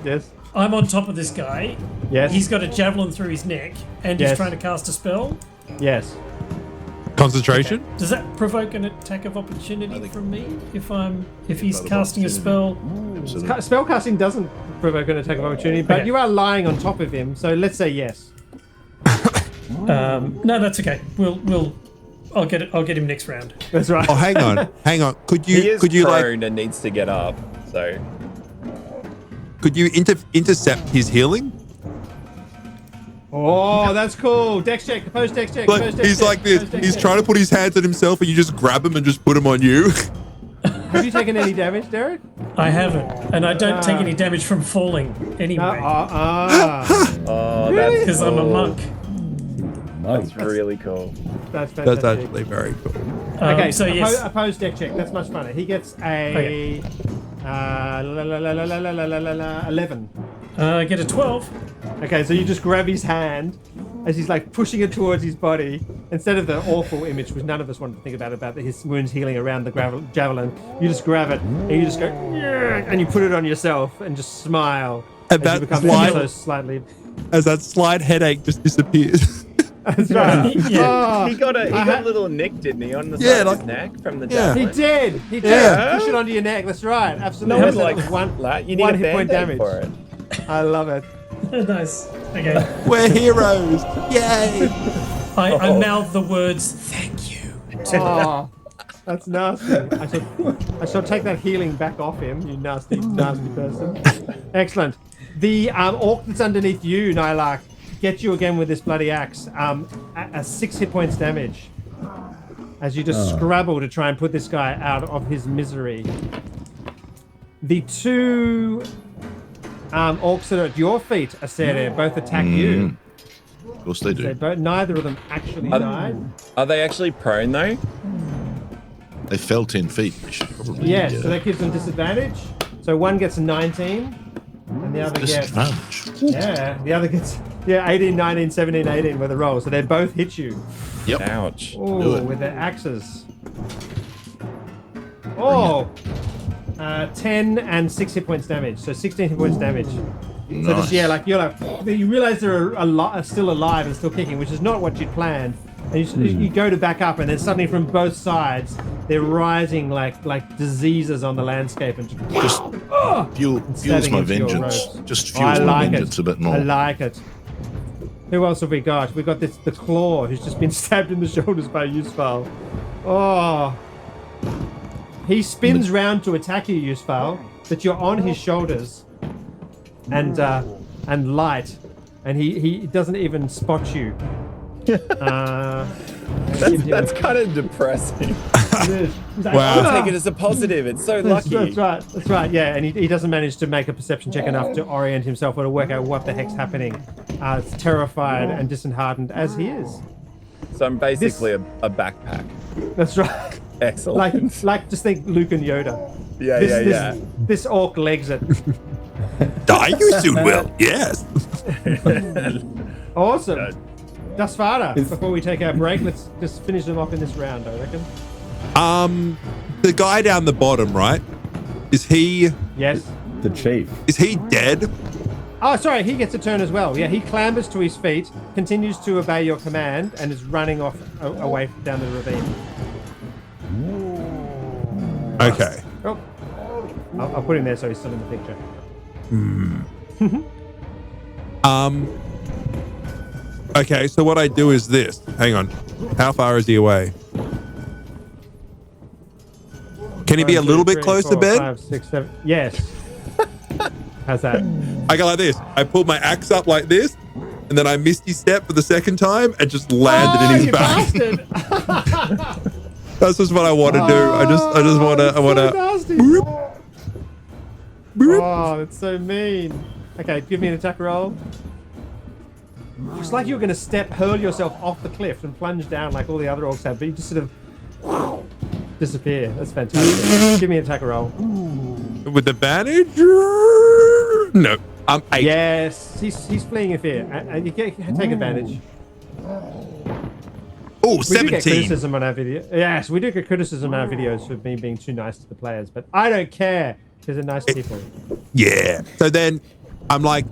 yes. I'm on top of this guy. Yes. He's got a javelin through his neck, and he's Yes. trying to cast a spell. Yes. Concentration. Does that provoke an attack of opportunity from me if he's casting a spell? Absolutely. Spell casting doesn't provoke an attack of opportunity, but Okay. you are lying on top of him. So let's say yes. No, that's okay. I'll get him next round. That's right. Oh, hang on. Could He is you prone and needs to get up, so... could you intercept his healing? Oh, that's cool. Dex check. Opposed dex check. Like opposed dex he's check, like this. opposed dex He's check. trying to put his hands on himself, and you just grab him and just put him on you. Have you taken any damage, Derek? I haven't, and I don't take any damage from falling anyway Oh, Really? because I'm a monk. that's really cool. That's That's fantastic. actually very cool. Okay, so yes, opposed deck check. That's much funner. He gets a 11. I get a 12. Okay, so you just grab his hand as he's like pushing it towards his body. Instead of the awful image, which none of us wanted to think about his wounds healing around the javelin, you just grab it and you just go, "Yeah," and you put it on yourself and just smile. And as that you become slide- ever so slightly. As that slight headache just disappears. That's right. Yeah. Oh, He got a had- little nick, didn't he, on the Yeah, side of like- his neck from the yeah. He javelin? did. He did. Yeah. Push it onto your neck. That's right. Absolutely. No, it's That like was one you need one a hit point band-aid damage. for it. I love it. Nice. Okay. We're heroes. Yay. I mouth the words, thank you. Oh, that's nasty. I shall take that healing back off him, you nasty person. Excellent. The orc that's underneath you, Nylark, gets you again with this bloody axe. A 6 hit points damage. As you just scrabble to try and put this guy out of his misery. The two orcs that are at your feet, Asere, both attack you. Of course they They do. both, neither of them actually died. Are they actually prone, though? They fell 10 feet. They should probably. Yes, so that gives them disadvantage. So one gets a 19, and the other gets... disadvantage. Yeah, the other gets... Yeah, 18, 19, 17, 18 with a roll. So they both hit you. Yep. Ouch. Do Oh, it. with their axes. Oh, 10 and 6 hit points damage, so 16 hit points damage. Nice. So just, yeah, like you realize they're still alive and still kicking, which is not what you'd planned. And you go to back up, and then suddenly from both sides they're rising like diseases on the landscape, and just fuels my vengeance. Just fuels my vengeance a bit more. I like it. Who else have we got? We got the Claw, who's just been stabbed in the shoulders by Yusfal. Oh. He spins round to attack you, Yusfal, but you're on his shoulders and light, and he doesn't even spot you. That's kind of depressing. Like, Wow. I'll take it as a positive. It's so lucky. That's right. Yeah, and he doesn't manage to make a perception check enough to orient himself or to work out what the heck's happening. It's terrified and disheartened as he is. So I'm basically a backpack. That's right. Excellent. Like just think Luke and Yoda. Yeah. This orc legs it. Die you soon will. Yes. Awesome. Dasvara, before we take our break, let's just finish them off in this round, I reckon. The guy down the bottom, right? Is he Yes. The chief. dead? Oh, sorry, he gets a turn as well. Yeah, he clambers to his feet, continues to obey your command, and is running off away down the ravine. Okay. Oh, I'll put him there so he's still in the picture. Okay, so what I do is this. Hang on. How far is he away? Can he be a little bit close to Ben? 5, 6, 7. Yes. How's that? I go like this. I pulled my axe up like this, and then I misty step for the second time and just landed in his you back. bastard! That's just what I want to do. I just want to. Nasty. Oh, that's so mean. Okay, give me an attack roll. It's like you're going to hurl yourself off the cliff and plunge down like all the other orcs have, but you just sort of disappear. That's fantastic. Give me an attack roll. With advantage? No. 8. Yes, he's fleeing in fear, and you can take advantage. Oh, We do get 17. criticism on our video. Yes, we do get criticism on our videos for me being too nice to the players, but I don't care because they're nice people. Yeah. So then I'm like,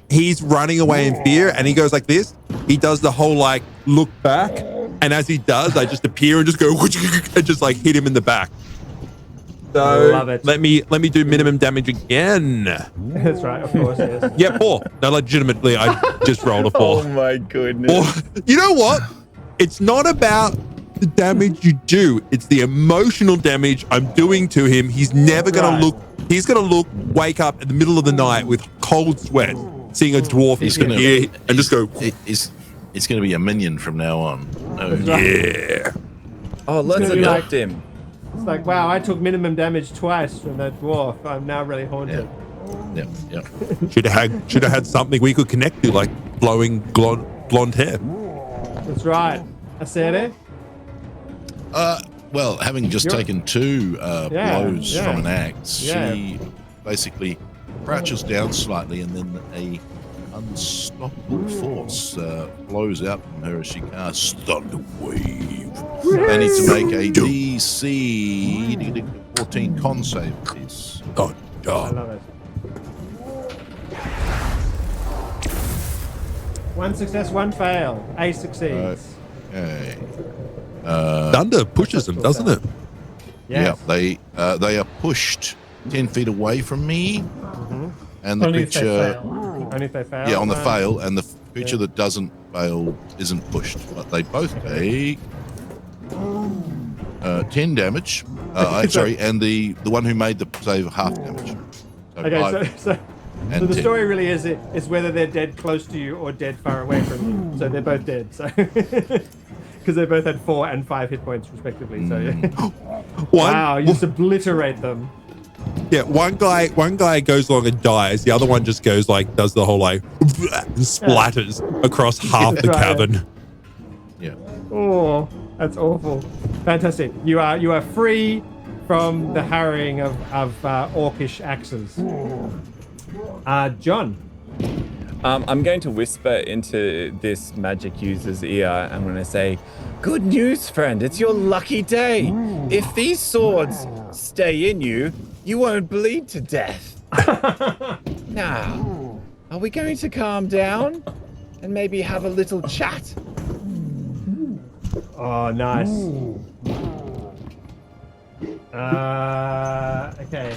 he's running away in fear, and he goes like this. He does the whole like look back, and as he does, I just appear and just go and just like hit him in the back. So Love it. let me do minimum damage again. That's right, of course, yes. Yeah, 4. No, legitimately, I just rolled a 4. Oh my goodness. Or, you know what? It's not about the damage you do. It's the emotional damage I'm doing to him. He's never going to look. He's going to wake up in the middle of the night with cold sweat, seeing a dwarf here and just go. It's going to be a minion from now on. Oh, Yeah. Oh, let's gonna be adopt him. It's like, wow, I took minimum damage twice from that dwarf. I'm now really haunted. Yeah. Should have had something we could connect to, like blowing blonde hair. That's right. Acere? Well, having just taken 2 blows from an axe, she basically crouches down slightly, and then a unstoppable force blows out from her as she casts Thunder Wave. They need to make a DC 14 con save, please. Oh, I God. love it. 1 success, 1 fail. A succeeds. Okay. Thunder pushes him, doesn't it? Yes. Yeah, they are pushed 10 feet away from me, and the Only if they creature. fail. Only if they fail. Yeah, on the fail, and the creature that doesn't fail isn't pushed, but they both take 10 damage. Sorry, and the one who made the save half damage. So Okay, 5 so and the 10. story really is whether they're dead close to you or dead far away from you. So they're both dead. So because they both had 4 and 5 hit points respectively. So yeah. Wow, you just obliterate them. Yeah, one guy goes along and dies. The other one just goes like, does the whole like, and splatters across half the Right. cabin. Yeah. Oh, that's awful. Fantastic. You are free from the harrying of orcish axes. John. I'm going to whisper into this magic user's ear. I'm going to say, Good news, friend. It's your lucky day. If these swords stay in you, you won't bleed to death. Now, are we going to calm down and maybe have a little chat? Oh, nice. Okay.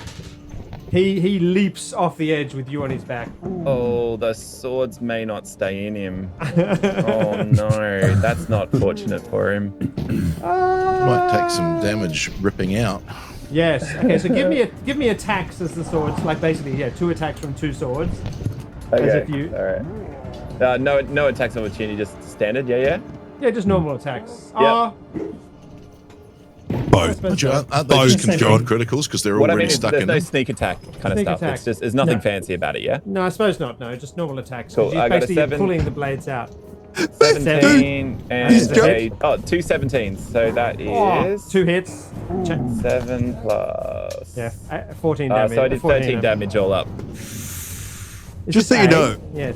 He leaps off the edge with you on his back. Oh, the swords may not stay in him. Oh no, that's not fortunate for him. Might take some damage ripping out. Yes. Okay. So give me attacks as the swords, like basically 2 attacks from 2 swords. Okay. As if you. All right. No attacks of opportunity, just standard. Yeah. Yeah, just normal attacks. Yep. Both. Aren't they Both just can controlled criticals because they're What I already mean is stuck there's in no them? sneak attack kind of Sneak stuff. attack. It's just there's nothing No. fancy about it. Yeah. No, I suppose not. No, just normal attacks. Cool, You're I got a basically 7. pulling the blades out. 17 and He's a 2 17s. So that is 2 hits. 7 plus. Yeah, 14 damage. So I did 14 13 damage all up. Is Just this so you A? know. Yes.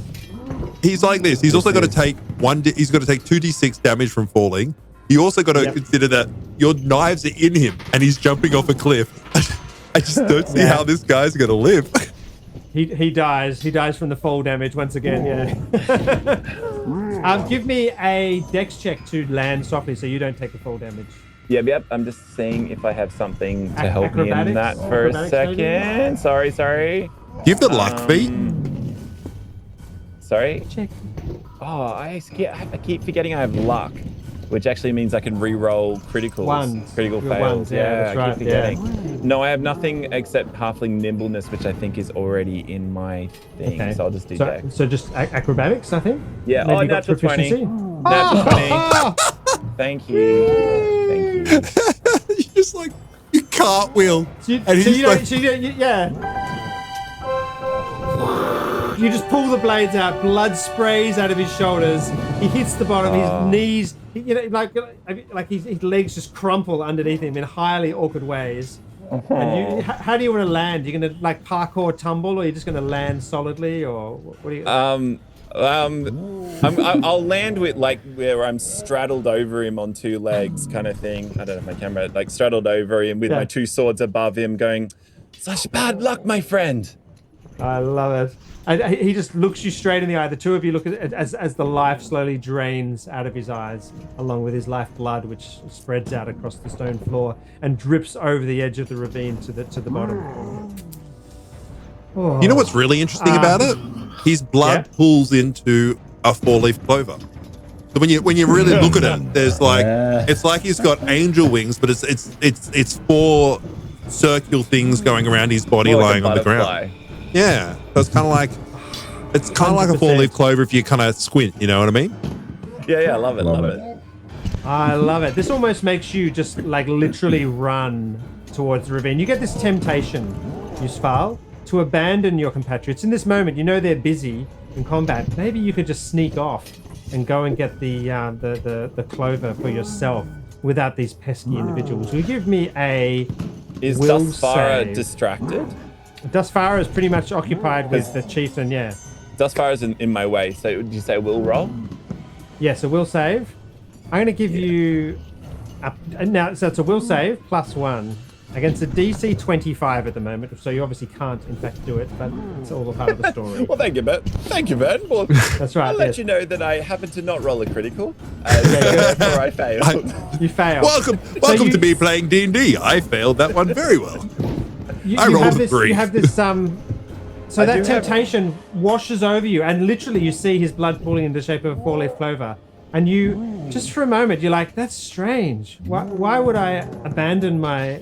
He's like this. He's also got to take he's got to take 2d6 damage from falling. You also got to consider that your knives are in him and he's jumping off a cliff. I just don't see how this guy's going to live. He dies. He dies from the fall damage once again. Yeah. Give me a dex check to land softly so you don't take the fall damage. Yep. I'm just seeing if I have something to help me in Acrobatics? that for a Acrobatics, maybe? second. Sorry. Do you have the luck feat? Sorry. Check. Oh, I keep forgetting I have luck, which actually means I can re-roll criticals. Ones. Critical Your fails. ones, yeah, that's I right, keep forgetting. No, I have nothing except halfling nimbleness, which I think is already in my thing. Okay. So I'll just do so, dex. so just acrobatics, I think. Yeah. Maybe Oh, you got natural 20. proficiency? Natural 20. Thank you. You just like you cartwheel. So and he's like, You just pull the blades out, blood sprays out of his shoulders. He hits the bottom, his knees, like his legs just crumple underneath him in highly awkward ways. And how do you want to land? You're going to like parkour tumble, or are you just going to land solidly, or what do you? I'll land with like where I'm straddled over him on 2 legs, kind of thing. I don't know if my camera like straddled over him with my 2 swords above him, going, "Such bad luck, my friend." I love it. And he just looks you straight in the eye. The two of you look at as the life slowly drains out of his eyes, along with his life blood, which spreads out across the stone floor and drips over the edge of the ravine to the bottom. Oh. you know what's really interesting about it? His blood pulls into a 4-leaf clover. So when you really look at it, there's like it's like he's got angel wings, but it's 4 circular things going around his body, More lying like on a the ground. butterfly. Yeah, so it's kind of like a 4-leaf clover if you kind of squint. You know what I mean? Yeah, I love it. Love it. I love it. This almost makes you just like literally run towards the ravine. You get this temptation, Yusfal, to abandon your compatriots. In this moment, you know they're busy in combat. Maybe you could just sneak off and go and get the clover for yourself without these pesky individuals. Will you give me a Is will Dustfara save? distracted? Dustfara is pretty much occupied with the chieftain, yeah. Dustfara's in my way, so would you say will roll? Yeah, so will save. I'm going to give you... now, so it's a will save +1 against a DC 25 at the moment, so you obviously can't, in fact, do it, but it's all a part of the story. Well, thank you, Ben. Well, That's right. I'll let yes. you know that I happen to not roll a critical, therefore I failed. You fail. Welcome to me playing D&D. I failed that one very well. I rolled have a this, 3. You have this so I that do have- temptation washes over you, and literally you see his blood pooling in the shape of a 4-leaf clover, and you just for a moment you're like, that's strange. Why would I abandon my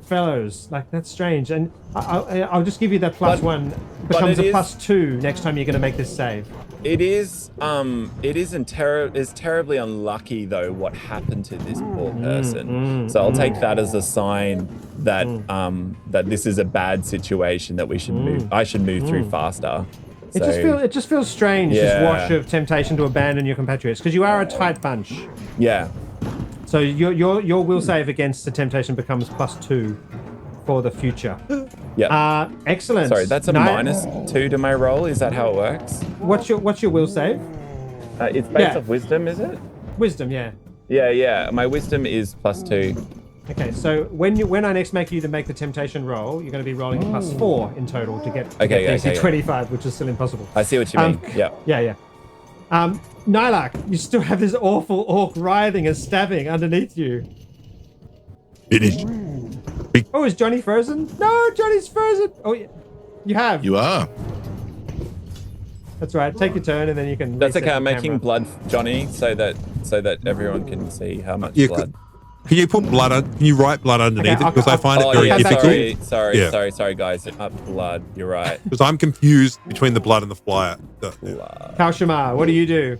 fellows? Like, that's strange. And I'll just give you that +1 becomes a +2 next time you're going to make this save. It is terribly unlucky though what happened to this poor person. So I'll take that as a sign that that this is a bad situation that we should move. I should move through faster. It just feels strange, this Yeah. wash of temptation to abandon your compatriots, because you are a tight bunch. Yeah. So your will save against the temptation becomes +2 for the future. Yeah. Excellent. Sorry, that's a -2 to my roll. Is that how it works? What's your will save? It's based off wisdom, is it? Wisdom, yeah. Yeah. My wisdom is +2. Okay, so when I next make you to make the temptation roll, you're going to be rolling +4 in total to get DC 25, which is still impossible. I see what you mean. Yeah. Yeah. Nylak, you still have this awful orc writhing and stabbing underneath you. Finished. Oh, is Johnny frozen? No, Johnny's frozen. Oh, yeah. You have. You are. That's right. Take your turn, and then you can. That's reset okay. I'm the making camera. blood, Johnny, so that everyone can see how much Yeah, blood. Can you put blood on? Can you write blood underneath Okay, it? Because I find Oh it very yeah, difficult. sorry, guys. Blood. You're right. Because I'm confused between the blood and the flyer. Blood. Kalshimar, what do you do?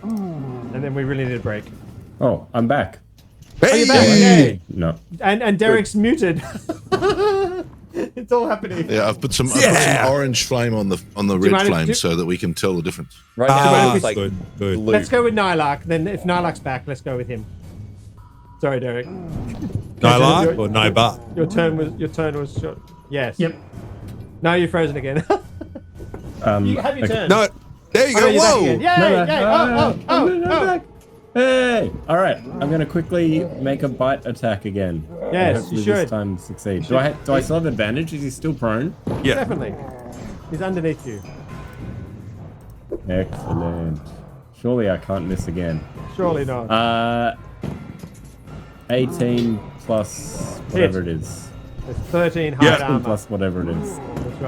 And then we really need a break. Oh, I'm back. Hey! you're back, yay. No. And Derek's muted. It's all happening. Yeah, I've put some orange flame on the you red mind if- flame so that we can tell the difference. Right now it's like good. blue. Let's go with Nylak. Then if Nylak's back, let's go with him. Sorry, Derek. Nyla or Nyba? Your turn was short. Yes. Yep. Now you're frozen again. You have your turn. No. There you Oh, go. you're back Whoa. again. Yay! I'm back. Hey! All right, I'm gonna quickly make a bite attack again. Yes, Hopefully you should. This time succeed. Do I still have advantage? Is he still prone? Yeah. Definitely. He's underneath you. Excellent. Surely I can't miss again. Surely not. 18 plus whatever it is. There's 13 hide Yeah. armor. Plus whatever it is. That's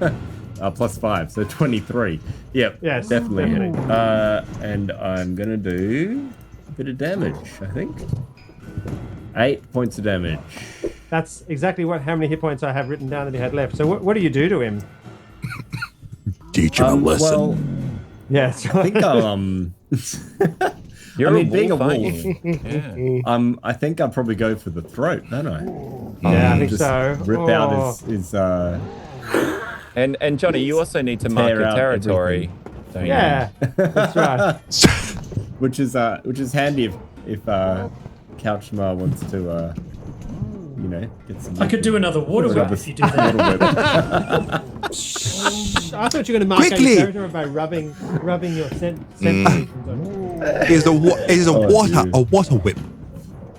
right. Plus 5, so 23. Yep. Yes, definitely. definitely. And I'm gonna do a bit of damage, I think. 8 points of damage. That's exactly how many hit points I have written down that he had left. So what do you do to him? Teach him a lesson. Well, Yes. I think I'll You're I mean, being a aren't wolf. you? Yeah. I think I'll probably go for the throat, don't I? Yeah, I think Just so. rip out his And Johnny, you also need to mark Tear your out territory. Don't Yeah, that's right. which is handy if Couchmar wants to get some. I could do another water whip if you do that. I thought you were going to mark out Quickly! your territory by rubbing your sensations on it. Is a water dude. a water whip?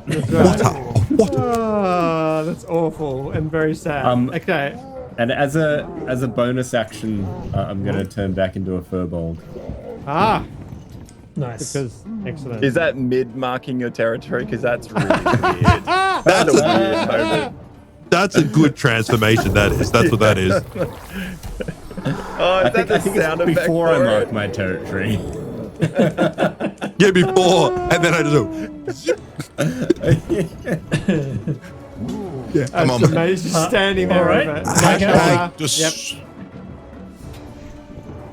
That's right. Water. Oh, that's awful and very sad. Okay. And as a bonus action, I'm going to turn back into a furbolg. Ah, Nice. because excellent. Is that mid marking your territory? Because that's really weird. That's a weird moment. That's a good transformation. That is. That's what that is. Oh, I is that think the sound it's effect before I for mark it? my territory. Yeah, before, and then I just go. Yeah. Come on. That's amazing. Just standing there. all right. Over it. Okay. Kashmar. Just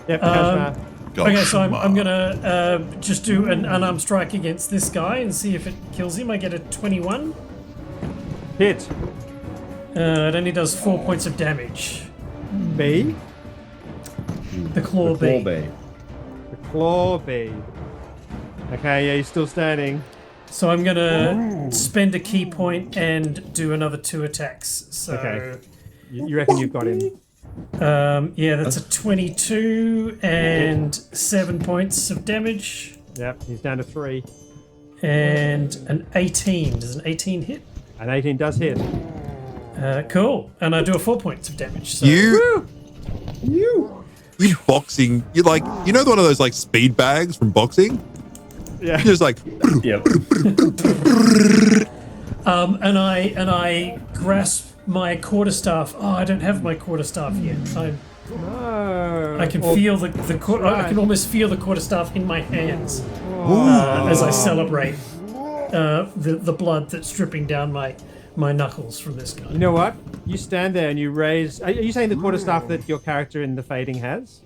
Yep, Kashmar. go. Okay, so I'm gonna just do an unarmed strike against this guy and see if it kills him. I get a 21. Hit. It only does 4 points of damage. B. The claw bee. Claw The claw bee. Okay, yeah, he's still standing. So I'm gonna spend a key point and do another 2 attacks. So Okay. You reckon you've got him? yeah, that's a 22 and 7 points of damage Yep, he's down to 3. and an 18. Does an 18 hit? And 18 does hit. Cool. And I do a 4 points of damage. So You boxing. You're like, you know, one of those like speed bags from boxing. Yeah. You're just like, Yep. and I grasp my quarterstaff. Oh, I don't have my quarterstaff yet. No. I can feel the I can almost feel the quarterstaff in my hands Oh. as I celebrate the blood that's dripping down my knuckles from this guy. You know what? You stand there and you raise. Are you saying the quarterstaff that your character in The Fading has?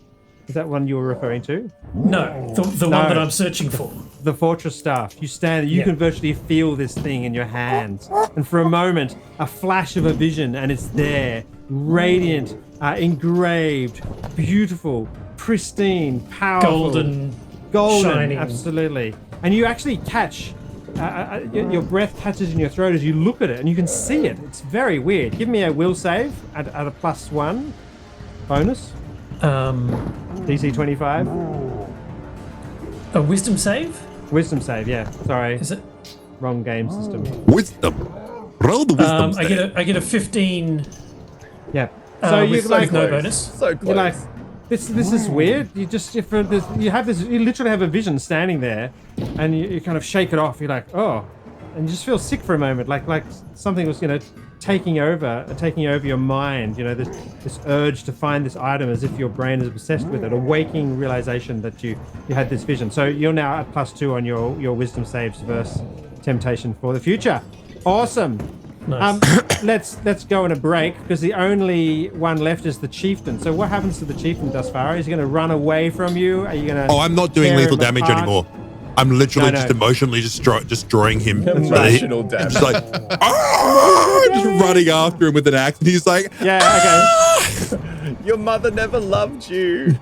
Is that one you were referring to? No, the one that I'm searching for. The fortress staff. You stand. You Yeah. can virtually feel this thing in your hands, and for a moment, a flash of a vision, and it's there, radiant, engraved, beautiful, pristine, powerful, golden, shining. absolutely. And you actually catch. Your breath catches in your throat as you look at it, and you can see it. It's very weird. Give me a will save at a +1 bonus. DC 25. A wisdom save? Wisdom save, yeah. Sorry, Is it? wrong game system. Wisdom. Roll the wisdom. I get a 15 Yeah. So you with like no bonus. So close. you're like this is weird. You just you literally have a vision standing there, and you kind of shake it off. You're like, oh, and you just feel sick for a moment, like something was taking over your mind. This urge to find this item as if your brain is obsessed with it. A waking realization that you had this vision. So you're now at +2 on your wisdom saves versus temptation for the future. Awesome. Nice. Let's go on a break because the only one left is the chieftain. So what happens to the chieftain, Dusfara? Is he going to run away from you? Are you going to? Oh, I'm not doing tear lethal him damage apart? anymore. I'm literally No. just emotionally destroying him. Emotional damage. Just like, just running after him with an axe, and he's like, Yeah. Okay. Your mother never loved you.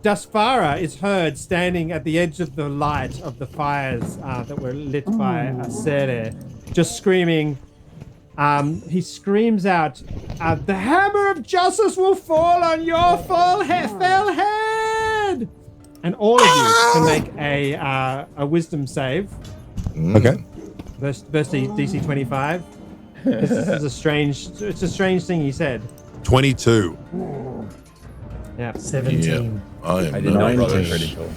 Dusfara is heard standing at the edge of the light of the fires that were lit by Sere, just screaming. He screams out, "The hammer of justice will fall on your fell head!" And all of you can make a wisdom save. okay. Versus DC 25. This is a strange thing he said. 22. Yeah. 17. I am I did not roll a rubbish. critical.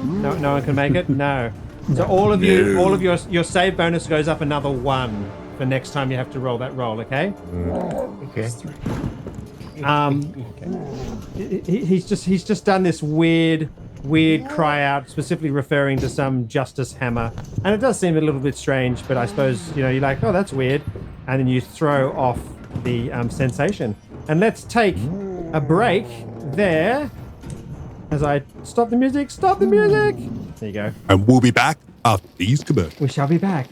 No one can make it. No. So all of your save bonus goes up another 1 for next time you have to roll that roll. Okay. Okay. He's just done this weird cry out, specifically referring to some justice hammer, and it does seem a little bit strange. But I suppose you're like, oh, that's weird, and then you throw off the sensation. And let's take a break there. As I stop the music. There you go. And we'll be back after these commercials. We shall be back.